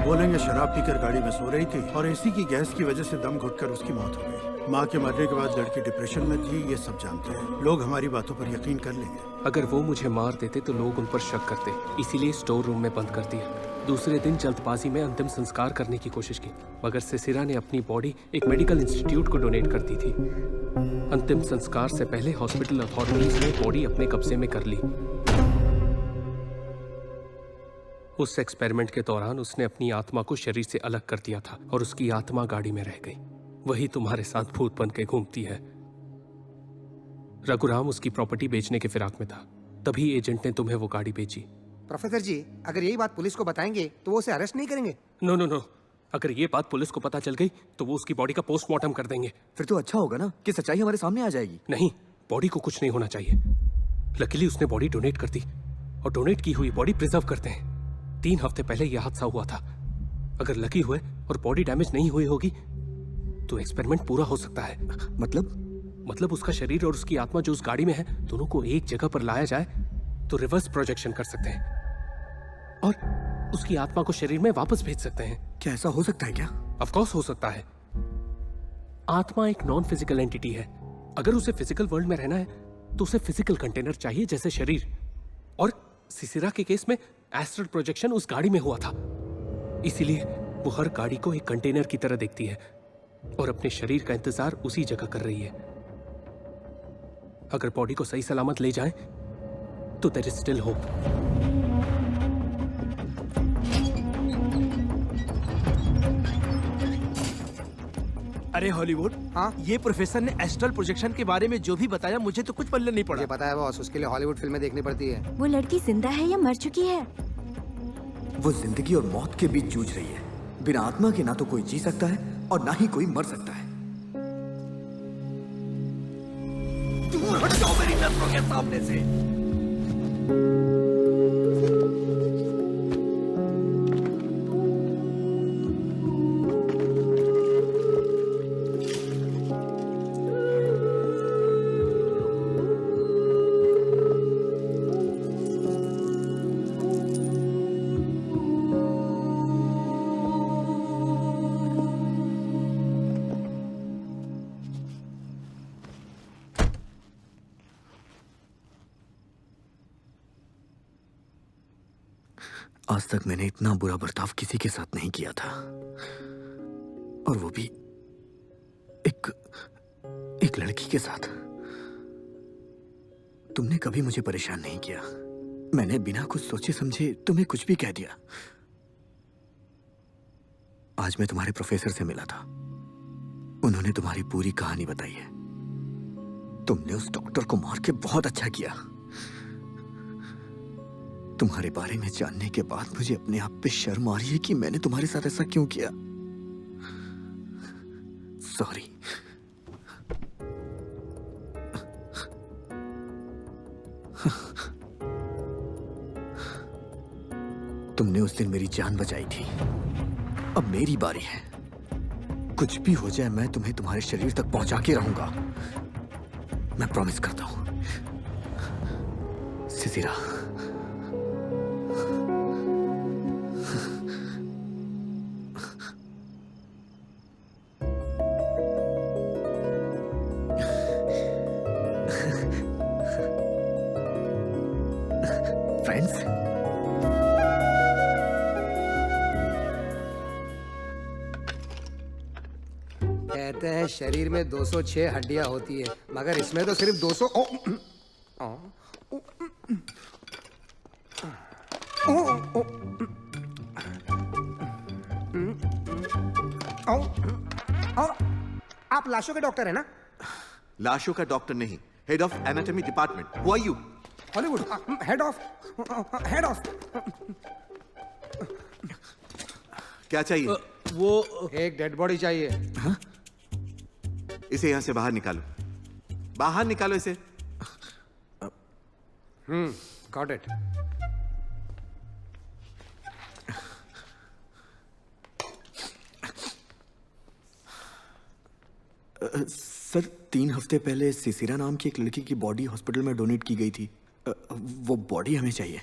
बोलेंगे शराब पीकर गाड़ी में सो रही थी और एसी की गैस की वजह से दम घुटकर उसकी मौत हो गई। माँ के मरने के बाद लड़की डिप्रेशन में थी, ये सब जानते हैं लोग। हमारी बातों पर यकीन कर लेंगे। अगर वो मुझे मार देते तो लोग उन पर शक करते, इसीलिए स्टोर रूम में बंद कर दिया। दूसरे दिन जल्दबाजी में अंतिम संस्कार करने की कोशिश की, मगर सिसिरा ने अपनी बॉडी एक मेडिकल इंस्टीट्यूट को डोनेट कर दी थी। अंतिम संस्कार से पहले हॉस्पिटल अथॉरिटीज ने बॉडी अपने कब्जे में कर ली। उस एक्सपेरिमेंट के दौरान उसने अपनी आत्मा को शरीर से अलग कर दिया था और उसकी आत्मा गाड़ी में रह गई। वही तुम्हारे साथ भूत बन के घूमती है। रघुराम उसकी प्रॉपर्टी बेचने के फिराक में था, तभी एजेंट ने तुम्हें वो गाड़ी बेची। प्रोफेसर जी, अगर यही बात पुलिस को बताएंगे तो वो उसे अरेस्ट नहीं करेंगे? नो नो नो, अगर ये बात पुलिस को पता चल गई तो वो उसकी बॉडी का पोस्टमार्टम कर देंगे। फिर तो अच्छा होगा ना कि सच्चाई हमारे सामने आ जाएगी। नहीं, बॉडी को कुछ नहीं होना चाहिए। लकीली उसने बॉडी डोनेट कर दी और डोनेट की हुई बॉडी प्रिजर्व करते हैं। 3 हफ्ते पहले यह हादसा हुआ था। अगर लकी हुए और बॉडी डैमेज नहीं हुई होगी तो एक्सपेरिमेंट पूरा हो सकता है। मतलब उसका शरीर और उसकी आत्मा जो उस गाड़ी में है, दोनों को एक जगह पर लाया जाए तो रिवर्स प्रोजेक्शन कर सकते हैं और उसकी आत्मा को शरीर में वापस भेज सकते हैं। क्या ऐसा हो सकता है क्या? ऑफ कोर्स हो सकता है। आत्मा एक नॉन फिजिकल एंटिटी है। अगर उसे फिजिकल वर्ल्ड में रहना है तो उसे फिजिकल कंटेनर चाहिए, जैसे शरीर। और सिसिरा के केस में एस्ट्रल प्रोजेक्शन उस गाड़ी में हुआ था, इसीलिए वो हर गाड़ी को एक कंटेनर की तरह देखती है और अपने शरीर का इंतजार उसी जगह कर रही है। अगर बॉडी को सही सलामत ले जाएं तो देयर इज स्टिल होप। अरे हॉलीवुड, हाँ? ये प्रोफेसर ने एस्ट्रल प्रोजेक्शन के बारे में जो भी बताया मुझे तो कुछ पल्ले नहीं पड़ा। मुझे पता है बॉस, उसके लिए हॉलीवुड फिल्में देखनी पड़ती है। वो लड़की जिंदा है या मर चुकी है? वो जिंदगी और मौत के बीच जूझ रही है। बिना आत्मा के ना तो कोई जी सकता है और ना ही कोई मर सकता है। तुम हट जाओ मेरी नजरों के सामने से। आज तक मैंने इतना बुरा बर्ताव किसी के साथ नहीं किया था, और वो भी एक लड़की के साथ। तुमने कभी मुझे परेशान नहीं किया। मैंने बिना कुछ सोचे समझे तुम्हें कुछ भी कह दिया। आज मैं तुम्हारे प्रोफेसर से मिला था, उन्होंने तुम्हारी पूरी कहानी बताई है। तुमने उस डॉक्टर को मार के बहुत अच्छा किया। तुम्हारे बारे में जानने के बाद मुझे अपने आप पे शर्म आ रही है कि मैंने तुम्हारे साथ ऐसा क्यों किया। सॉरी। तुमने उस दिन मेरी जान बचाई थी, अब मेरी बारी है। कुछ भी हो जाए मैं तुम्हें तुम्हारे शरीर तक पहुंचा के रहूंगा, मैं प्रॉमिस करता हूं। सिसिरा, फ्रेंड्स, कहते हैं शरीर में 206 हड्डियां होती है, मगर इसमें तो सिर्फ 200। आप लाशों के डॉक्टर है ना? लाशों का डॉक्टर नहीं, head of anatomy department. Who are you? Hollywood head of. क्या चाहिए? वो एक डेड बॉडी चाहिए। इसे यहां से बाहर निकालो, बाहर निकालो इसे। Got it. सर 3 हफ्ते पहले सिसिरा नाम की एक लड़की की बॉडी हॉस्पिटल में डोनेट की गई थी। वो बॉडी हमें चाहिए।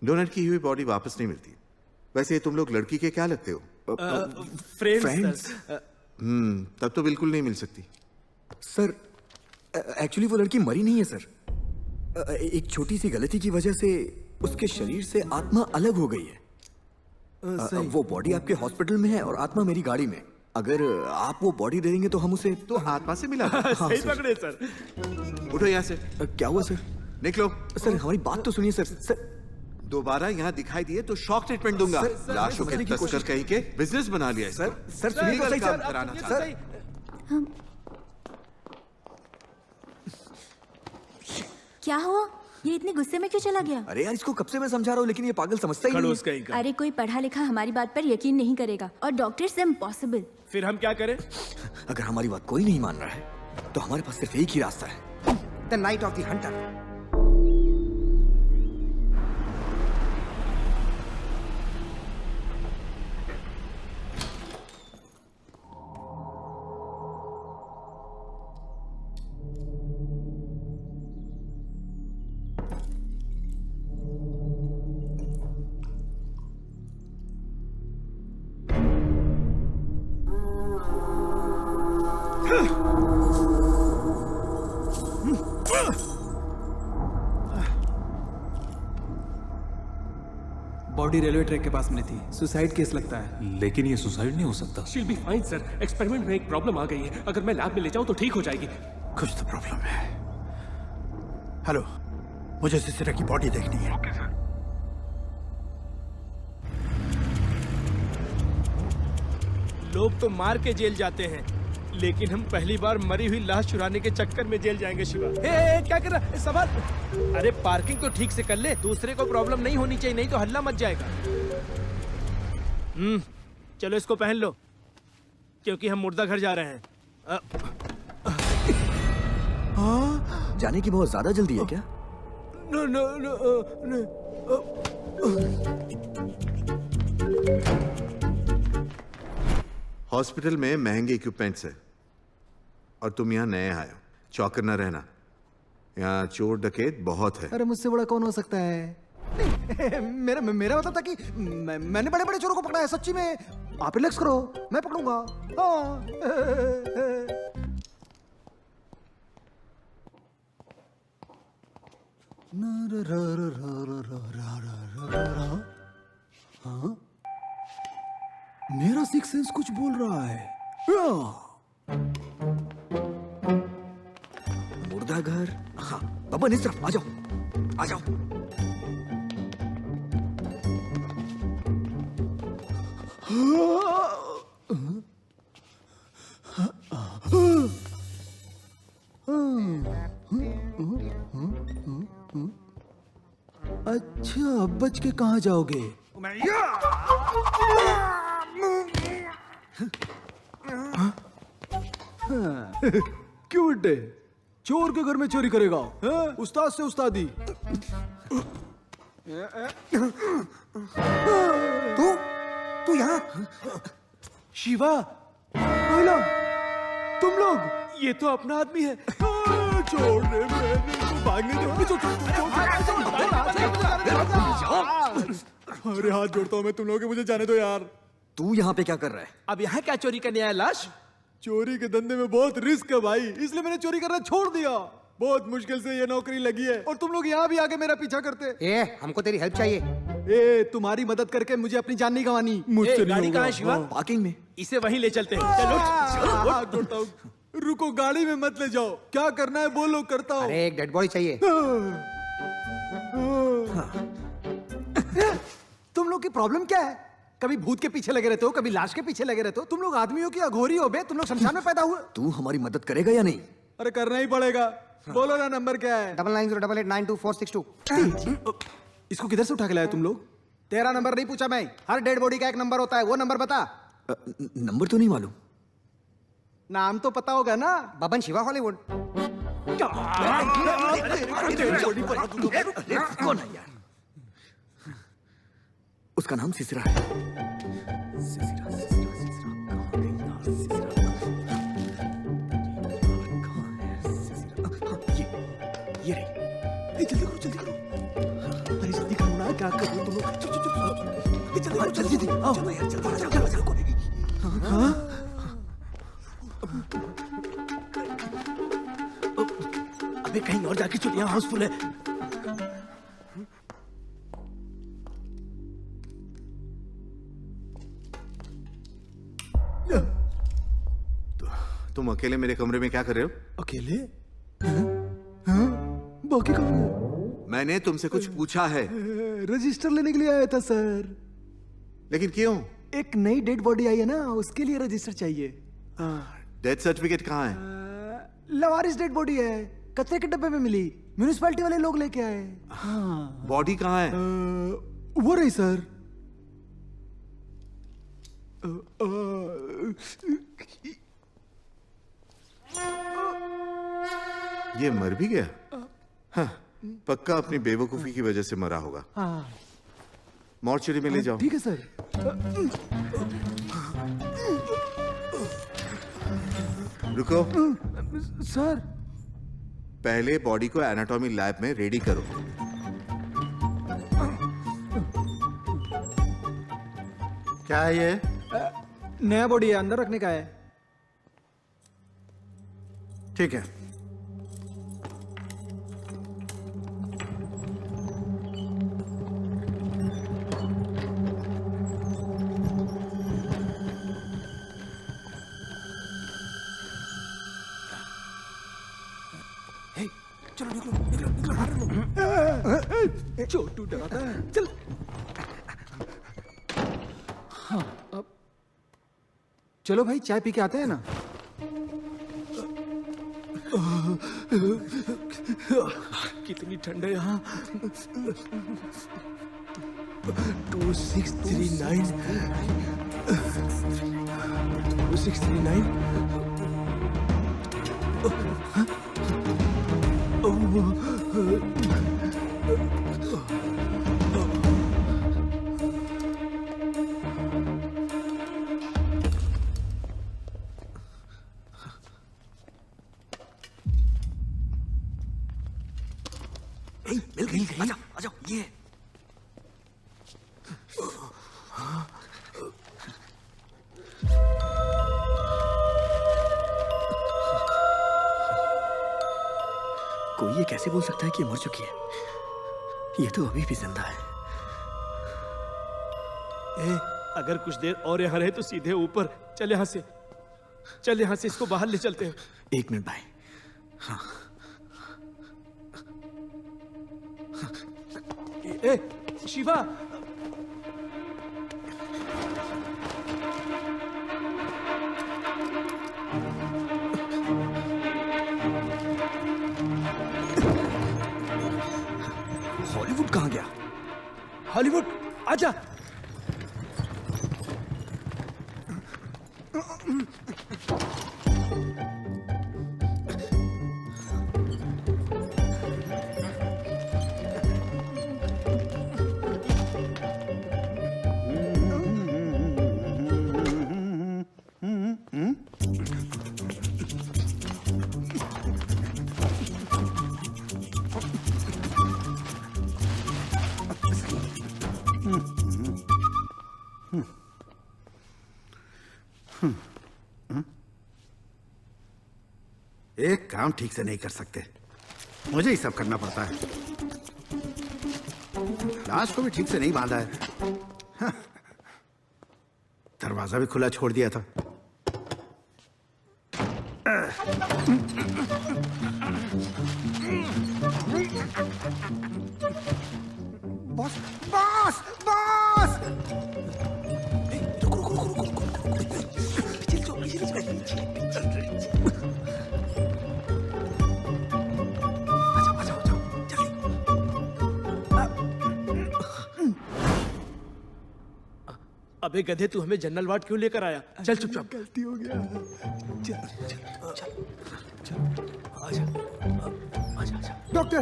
डोनेट की हुई बॉडी वापस नहीं मिलती। वैसे तुम लोग लड़की के क्या लगते हो? फ्रेंड्स। तब तो बिल्कुल नहीं मिल सकती। सर एक्चुअली वो लड़की मरी नहीं है सर। एक छोटी सी गलती की वजह से उसके शरीर से आत्मा अलग हो गई है। वो बॉडी आपके हॉस्पिटल में है और आत्मा मेरी गाड़ी में। अगर आप वो बॉडी दे देंगे तो हम उसे तो आत्मा से मिला। सही पकड़े सर। उठो यहाँ से। क्या हुआ सर? निकलो। सर हमारी बात तो सुनिए सर। सर दोबारा यहाँ दिखाई दिए तो शॉक ट्रीटमेंट दूंगा। लाशों के तस्कर कहीं के बिजनेस बना लिया है। सर सुनिए तो सही काम सर। कराना सर, चाहता है। क्या हुआ? ये इतने गुस्से में क्यों चला गया? अरे यार इसको कब से मैं समझा रहा हूँ लेकिन ये पागल समझता ही नहीं। अरे कोई पढ़ा लिखा हमारी बात पर यकीन नहीं करेगा और डॉक्टर से इम्पॉसिबल। फिर हम क्या करें? अगर हमारी बात कोई नहीं मान रहा है तो हमारे पास सिर्फ एक ही रास्ता है। The knight of the Hunter. Body railway track के पास मिली थी। सुसाइड केस लगता है। लेकिन ये सुसाइड नहीं हो सकता। She'll be fine sir. Experiment में एक प्रॉब्लम आ गई है। अगर मैं लैब में ले जाऊं तो ठीक हो जाएगी। कुछ तो प्रॉब्लम है। हेलो, मुझे सिसिरा की बॉडी देखनी है। Okay sir. लोग तो मार के जेल जाते हैं, लेकिन हम पहली बार मरी हुई लाश चुराने के चक्कर में जेल जाएंगे। शिवा, क्या कर रहा है? संभाल। अरे पार्किंग तो ठीक से कर ले, दूसरे को प्रॉब्लम नहीं होनी चाहिए, नहीं तो हल्ला मच जाएगा। चलो इसको पहन लो, क्योंकि हम मुर्दा घर जा रहे हैं। जाने की बहुत ज्यादा जल्दी है क्या? No no no. हॉस्पिटल में महंगे इक्विपमेंट्स है और तुम यहाँ नए आए हो। चौकन्ना न रहना, यहाँ चोर डकैत बहुत है। अरे मुझसे बड़ा कौन हो सकता है? मेरा मतलब था कि मैंने बड़े बड़े चोरों को पकड़ा है। सच्ची में आप रिलैक्स करो, मैं पकड़ूंगा। मेरा सिक्स सेंस कुछ बोल रहा है। मुर्दा घर। हाँ बाबा इस तरफ आ जाओ, आ जाओ। अच्छा, अब बच के कहाँ जाओगे? क्यों बेटे? चोर के घर में चोरी करेगा हैं? उस्ताद से उस्तादी। तू यहाँ? शिवा, तुम लोग, ये तो अपना आदमी है। छोड़ दे, भागने दो। अरे हाथ जोड़ता हूँ मैं तुम लोगों के, मुझे जाने दो यार। तू यहाँ पे क्या कर रहा है? अब यहाँ क्या चोरी करने आया लाश? चोरी के धंधे में बहुत रिस्क है भाई, इसलिए मैंने चोरी करना छोड़ दिया। बहुत मुश्किल से ये नौकरी लगी है और तुम लोग यहाँ भी आके मेरा पीछा करते। हमको तेरी हेल्प चाहिए। तुम्हारी मदद करके मुझे अपनी जान नहीं गंवानी। मुझसे गाड़ी कहाँ है शिवा? पार्किंग में। इसे वहीं ले चलते हैं। चलो। हाथ जोड़ता हूँ। रुको, गाड़ी में मत ले जाओ। क्या करना है बोलो, करता हूँ। अरे एक डेड बॉडी चाहिए। तुम लोग की प्रॉब्लम क्या है? कभी भूत के पीछे लगे रहते हो, कभी लाश के पीछे लगे रहते हो। तुम लोग आदमी हो कि अघोरी हो बे? तुम लोग शमशान में पैदा हुए। तू हमारी मदद करेगा या नहीं? अरे करना ही पड़ेगा। बोलो ना, नंबर क्या है? 9908892462। इसको किधर से उठा के लाए तुम लोग? तेरा नंबर नहीं पूछा मैं, हर डेड बॉडी का एक नंबर होता है, वो नंबर बता। नंबर तो नहीं मालूम। नाम तो पता होगा ना? बबन शिवा हॉलीवुड। कौन है यार? उसका नाम सिसरा है। ये रे, जल्दी करो, जल्दी करो। अरे जल्दी करो ना, क्या कर रहे हो तुम लोग? जल्दी आओ यार, चलो। हाँ? अबे कहीं और जाके चलो, यहाँ हाउसफुल है। तुम अकेले मेरे कमरे में क्या कर रहे हो? अकेले? बाकी कौन है? मैंने तुमसे कुछ पूछा है। रजिस्टर लेने के लिए आया था सर। लेकिन क्यों? एक नई डेड बॉडी आई है ना, उसके लिए रजिस्टर चाहिए। डेथ सर्टिफिकेट कहाँ है? लवारिस डेड बॉडी है, कचरे के डब्बे में मिली, म्यूनिसिपैलिटी वाले लोग लेके आए। बॉडी कहाँ है? वो रही सर। ये मर भी गया? हाँ, पक्का अपनी बेवकूफी की वजह से मरा होगा। मॉर्चरी में ले जाओ। ठीक है सर। रुको सर। पहले बॉडी को एनाटॉमी लैब में रेडी करो। क्या है ये? नया बॉडी है, अंदर रखने का है। ठीक है। चलो निकलो, निकलो, निकलो, निकलो। छोटू डराता है। चल। हाँ, अब चलो भाई, चाय पी के आते हैं ना। कितनी ठंड है यहाँ। 2639 2639। मिल गई। आजा, आजा, ये। कोई ये कैसे बोल सकता है कि ये मर चुकी है? ये तो अभी भी जिंदा है। अगर कुछ देर और यहाँ रहे तो सीधे ऊपर। चल यहाँ से, चल यहाँ से, इसको बाहर ले चलते हैं। 1 मिनट भाई। हाँ। शिवा, हॉलीवुड कहाँ गया? हॉलीवुड आजा। काम ठीक से नहीं कर सकते, मुझे ही सब करना पड़ता है। लाश को भी ठीक से नहीं बांधा है। हाँ। दरवाजा भी खुला छोड़ दिया था। बॉस बॉस बॉस अबे गधे, तू हमें जनरल वार्ड क्यों लेकर आया? चल चुपचाप। गलती हो गया। डॉक्टर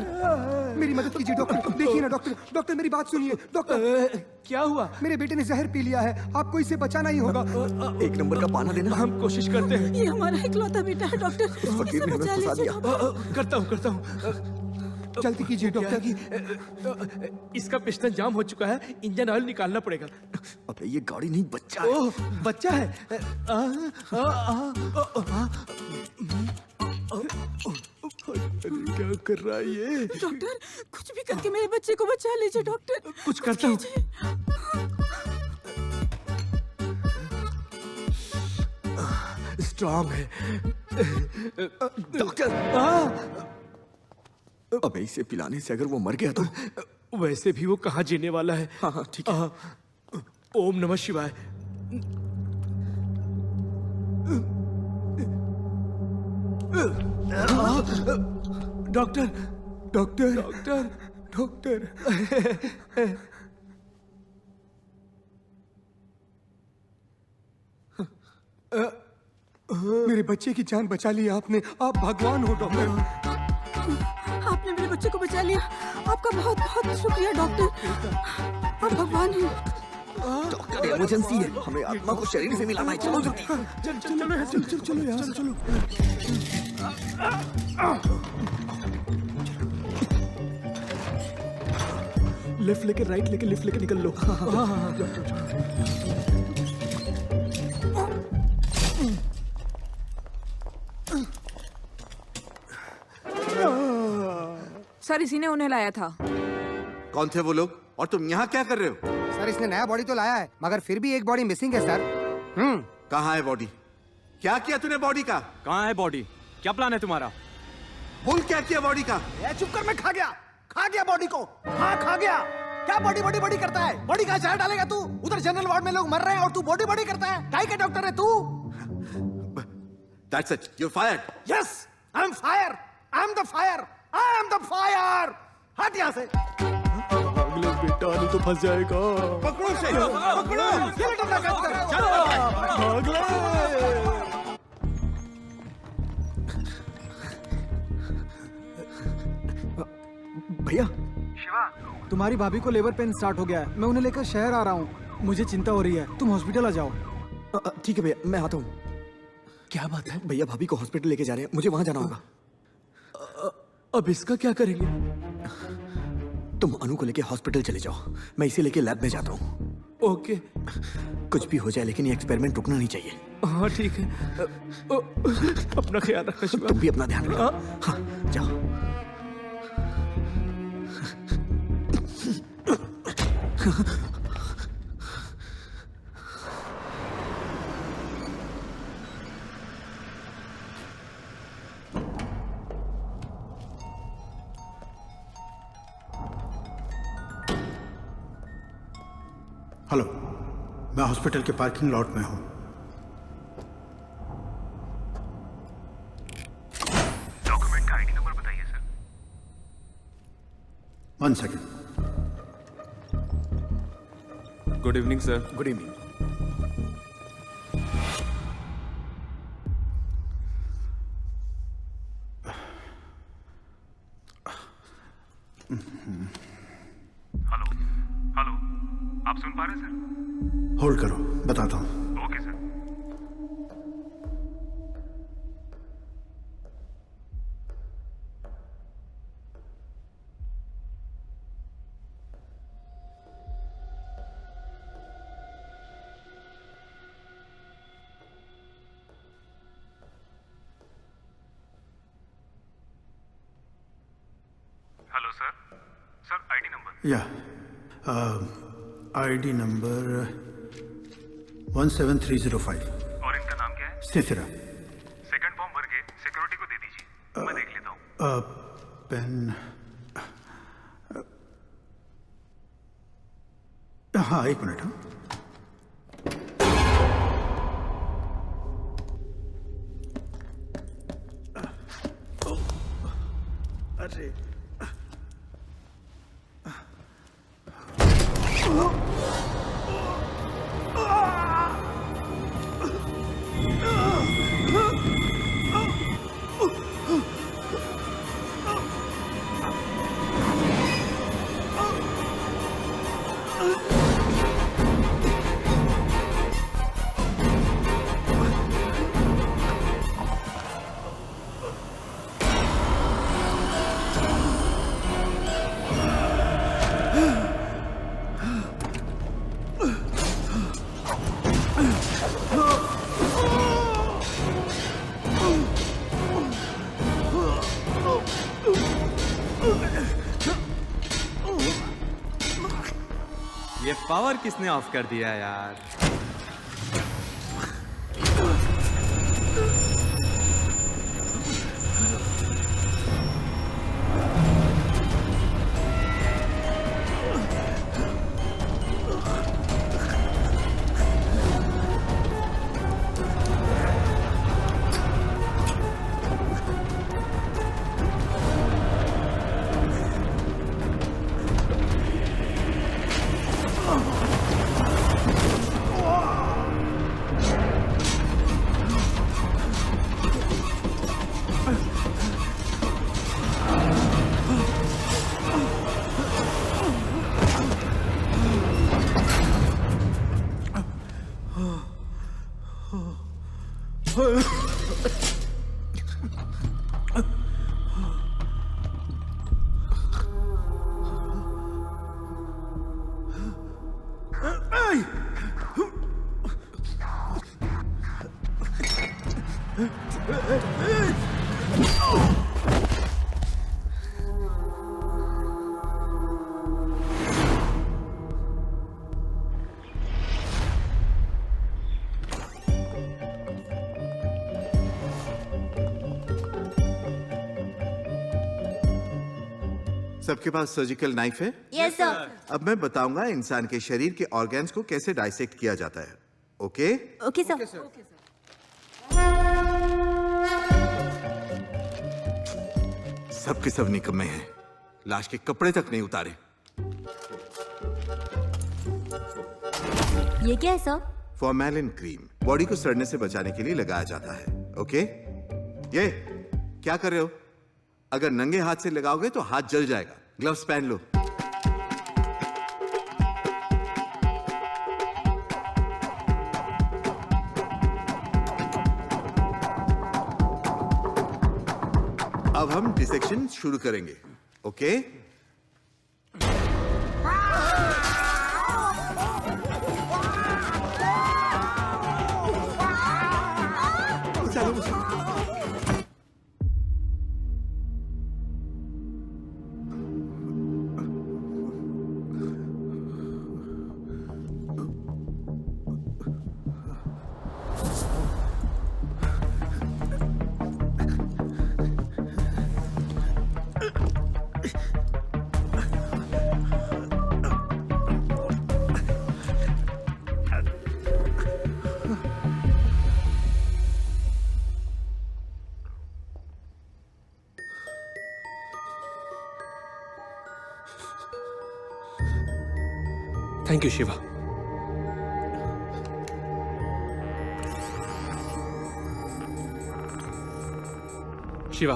मेरी मदद कीजिए डॉक्टर, देखिए ना डॉक्टर, डॉक्टर मेरी बात सुनिए डॉक्टर। क्या हुआ? मेरे बेटे ने जहर पी लिया है, आपको इसे बचाना ही होगा। एक नंबर का पाना देना। हम कोशिश करते हैं। ये हमारा इकलौता बेटा है डॉक्टर, फकीर ने हमें फंसा दिया। करता हूँ। जल्दी कीजिए डॉक्टर। इसका पिस्टन जाम हो चुका है, इंजन ऑयल निकालना पड़ेगा। अबे ये गाड़ी नहीं, बच्चा है। ओह, बच्चा है। क्या कर रहा है ये? डॉक्टर कुछ भी करके मेरे बच्चे को बचा लीजिए डॉक्टर। कुछ करता हूँ। स्ट्रांग है। डॉक्टर अबे इसे पिलाने से अगर वो मर गया तो? वैसे भी वो कहाँ जीने वाला है। हाँ ठीक है। ओम नमः शिवाय। डॉक्टर डॉक्टर डॉक्टर डॉक्टर मेरे बच्चे की जान बचा ली आपने, आप भगवान हो डॉक्टर। आपने मेरे बच्चे को बचा लिया, आपका बहुत बहुत शुक्रिया डॉक्टर, आप भगवान हैं। डॉक्टर इमरजेंसी है, हमें आत्मा को शरीर से मिलाना है। चलो जल्दी। चलो यहाँ से चलो। लेफ्ट लेके राइट लेके लेफ्ट लेके निकल लो। सर इसी ने उन्हें लाया था। कौन थे वो लोग और तुम यहाँ क्या कर रहे हो? सर इसने नया बॉडी तो लाया है, मगर फिर भी एक बॉडी मिसिंग है सर। कहाँ है बॉडी? क्या किया तूने बॉडी का? कहाँ है बॉडी? क्या प्लान है तुम्हारा? बोल क्या किया बॉडी का? चुप कर, मैं खा गया बॉडी को। हाँ खा गया। क्या बॉडी बॉडी बॉडी करता है? बॉडी का जहर डालेगा तू? उधर जनरल वार्ड में लोग मर रहे हैं और तू बॉडी बॉडी करता है? काय का डॉक्टर है तू? That's it. You're fired. Yes, I'm fire. I'm the fire. I am the fire. हट यहाँ से। अगले बेटा नहीं तो फंस जाएगा। पकड़ो उसे, पकड़ो। ये ले डंडा काट कर। चलो। अगले। भैया तुम्हारी भाभी को लेबर पेन स्टार्ट हो गया है, मैं उन्हें लेकर शहर आ रहा हूँ। मुझे चिंता हो रही है, तुम हॉस्पिटल आ जाओ। ठीक है भैया, मैं आता हूँ। क्या बात है? भैया भाभी को हॉस्पिटल लेके जा रहे हैं, मुझे वहां जाना होगा। अब इसका क्या करेंगे? तुम अनु को लेके हॉस्पिटल चले जाओ, मैं इसे लेके लैब में जाता हूँ। ओके। कुछ भी हो जाए लेकिन ये एक्सपेरिमेंट रुकना नहीं चाहिए। हाँ ठीक है। अपना ख्याल रखना शिवा। तुम भी अपना ध्यान रखो। हाँ जाओ। हेलो, मैं हॉस्पिटल के पार्किंग लॉट में हूँ। डॉक्यूमेंट का आईडी नंबर बताइए sir. 1 second. Good evening sir. Good evening. Hello hello, आप सुन पा रहे हैं सर? होल्ड करो, बताता हूँ। Okay sir. Sir sir ID number या आईडी नंबर 17305। और इनका नाम क्या है? सिसिरा। सेकंड फॉर्म भर के सिक्योरिटी को दे दीजिए, मैं देख लेता हूँ। पेन। हाँ, एक मिनट। हाँ, अरे ये पावर किसने ऑफ कर दिया यार? सबके पास सर्जिकल नाइफ है? Yes sir. अब मैं बताऊंगा इंसान के शरीर के ऑर्गन्स को कैसे डाइसेक्ट किया जाता है। ओके? Okay sir. सब के सब निकम्मे हैं, लाश के कपड़े तक नहीं उतारे। ये क्या है सर? फॉर्मेलिन क्रीम बॉडी को सड़ने से बचाने के लिए लगाया जाता है। ओके? ये क्या कर रहे हो? अगर नंगे हाथ से लगाओगे तो हाथ जल जाएगा। ग्लव्स पहन लो। अब हम डिसेक्शन शुरू करेंगे। Okay? Thank you Shiva. Shiva,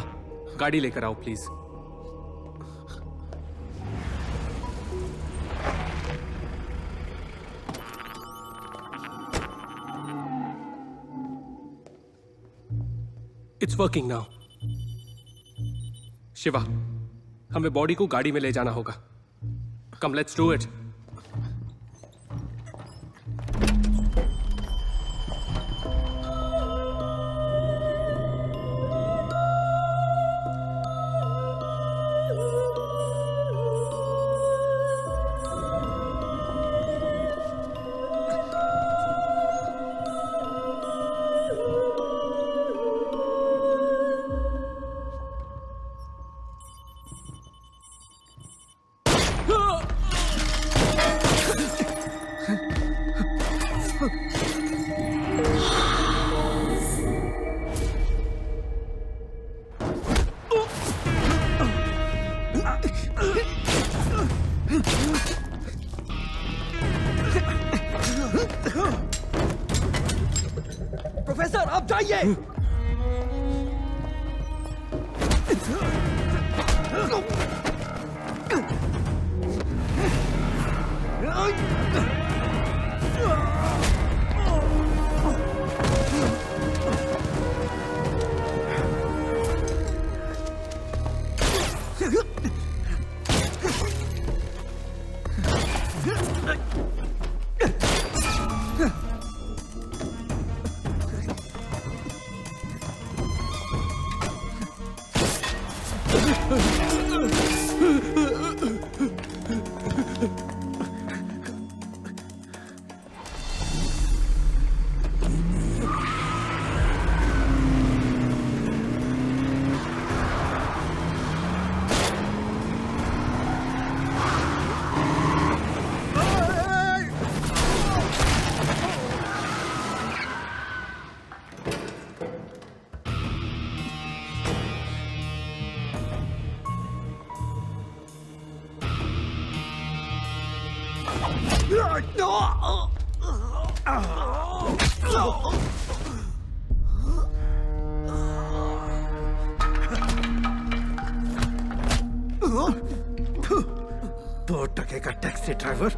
गाड़ी लेकर आओ please. It's working now. Shiva, हमें बॉडी को गाड़ी में ले जाना होगा। Come let's do it. Professor आप जाइए। दो टके का टैक्सी ड्राइवर।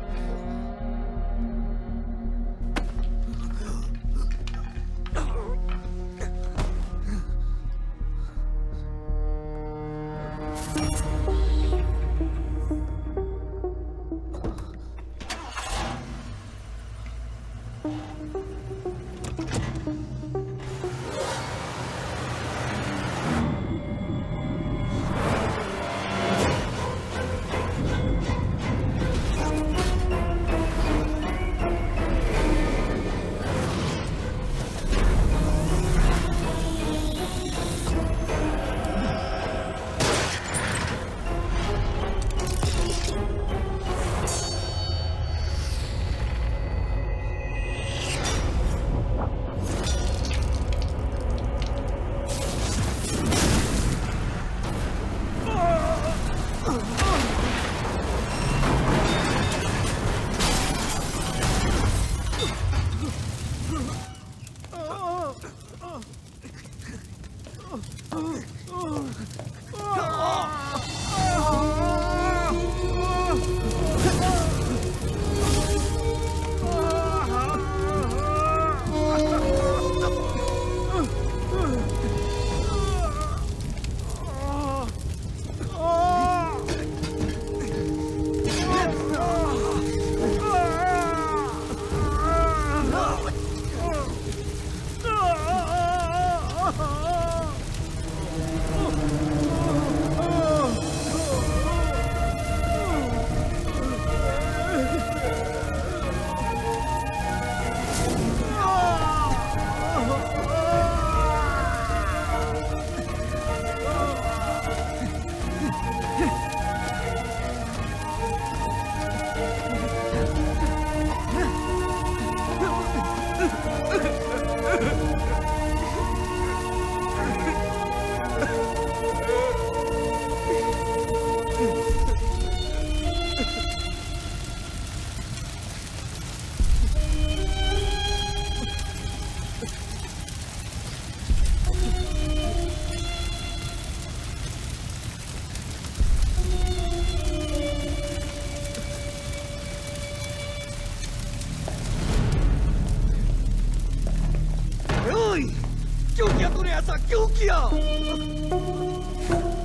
क्यों किया तूने ऐसा? क्यों किया?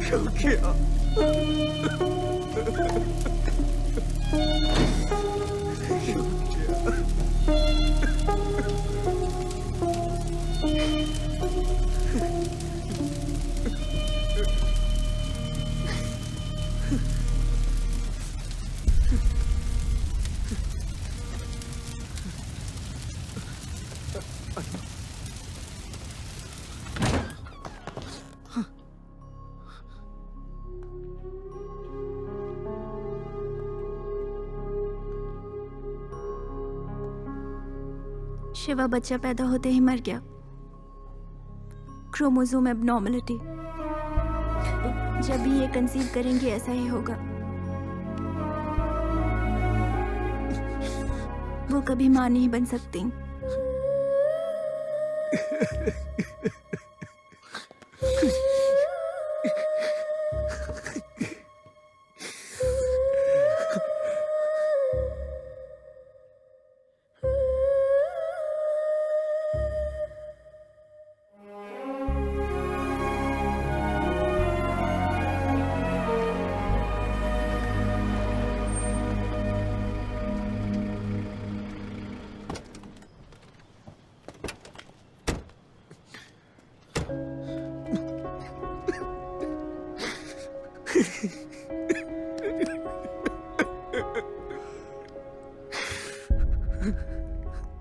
क्यों किया? शिवा बच्चा पैदा होते ही मर गया। Chromosome abnormality. जब भी ये कंसीव करेंगे ऐसा ही होगा। वो कभी माँ नहीं बन सकती।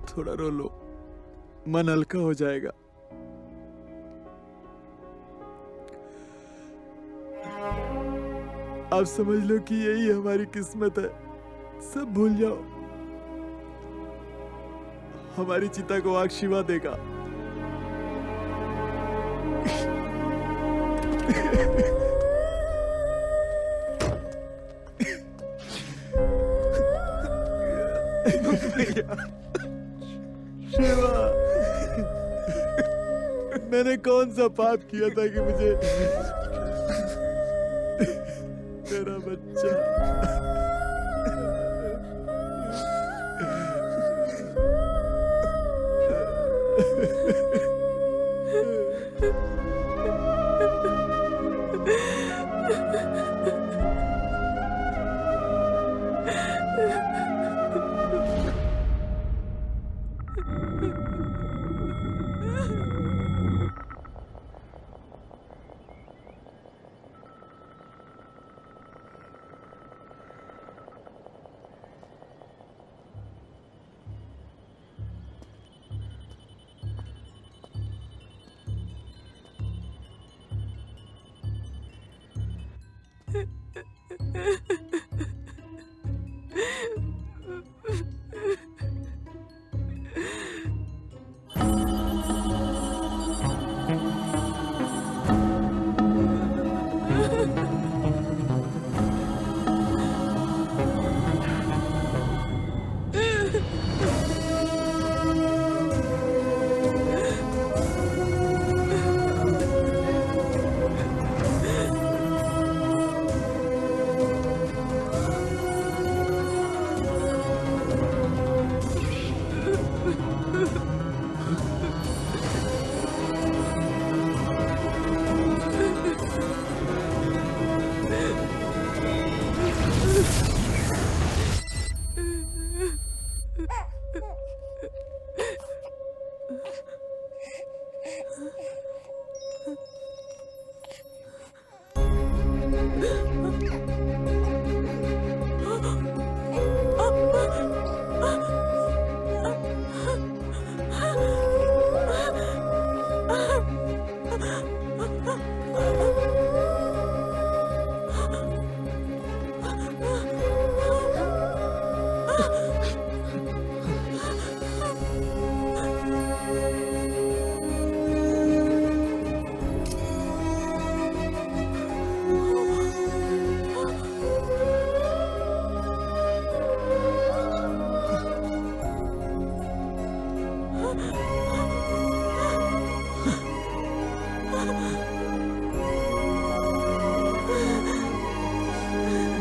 थोड़ा रो लो, मन हल्का हो जाएगा। आप समझ लो कि यही हमारी किस्मत है। सब भूल जाओ, हमारी चिता को आग शिवा देगा। शिवा, मैंने कौन सा पाप किया था कि मुझे तेरा बच्चा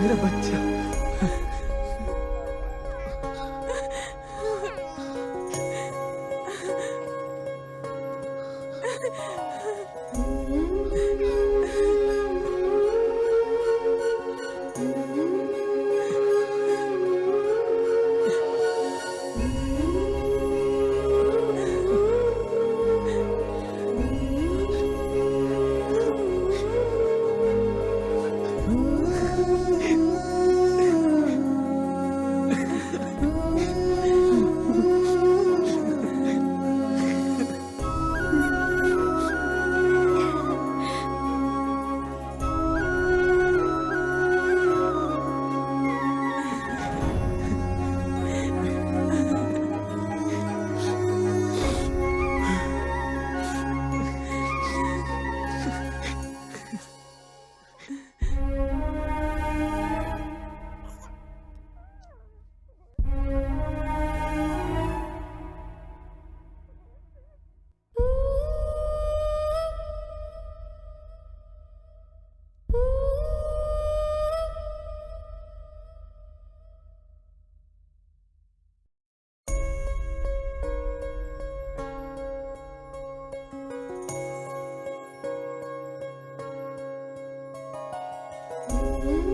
मेरा बच्चा। Hmm?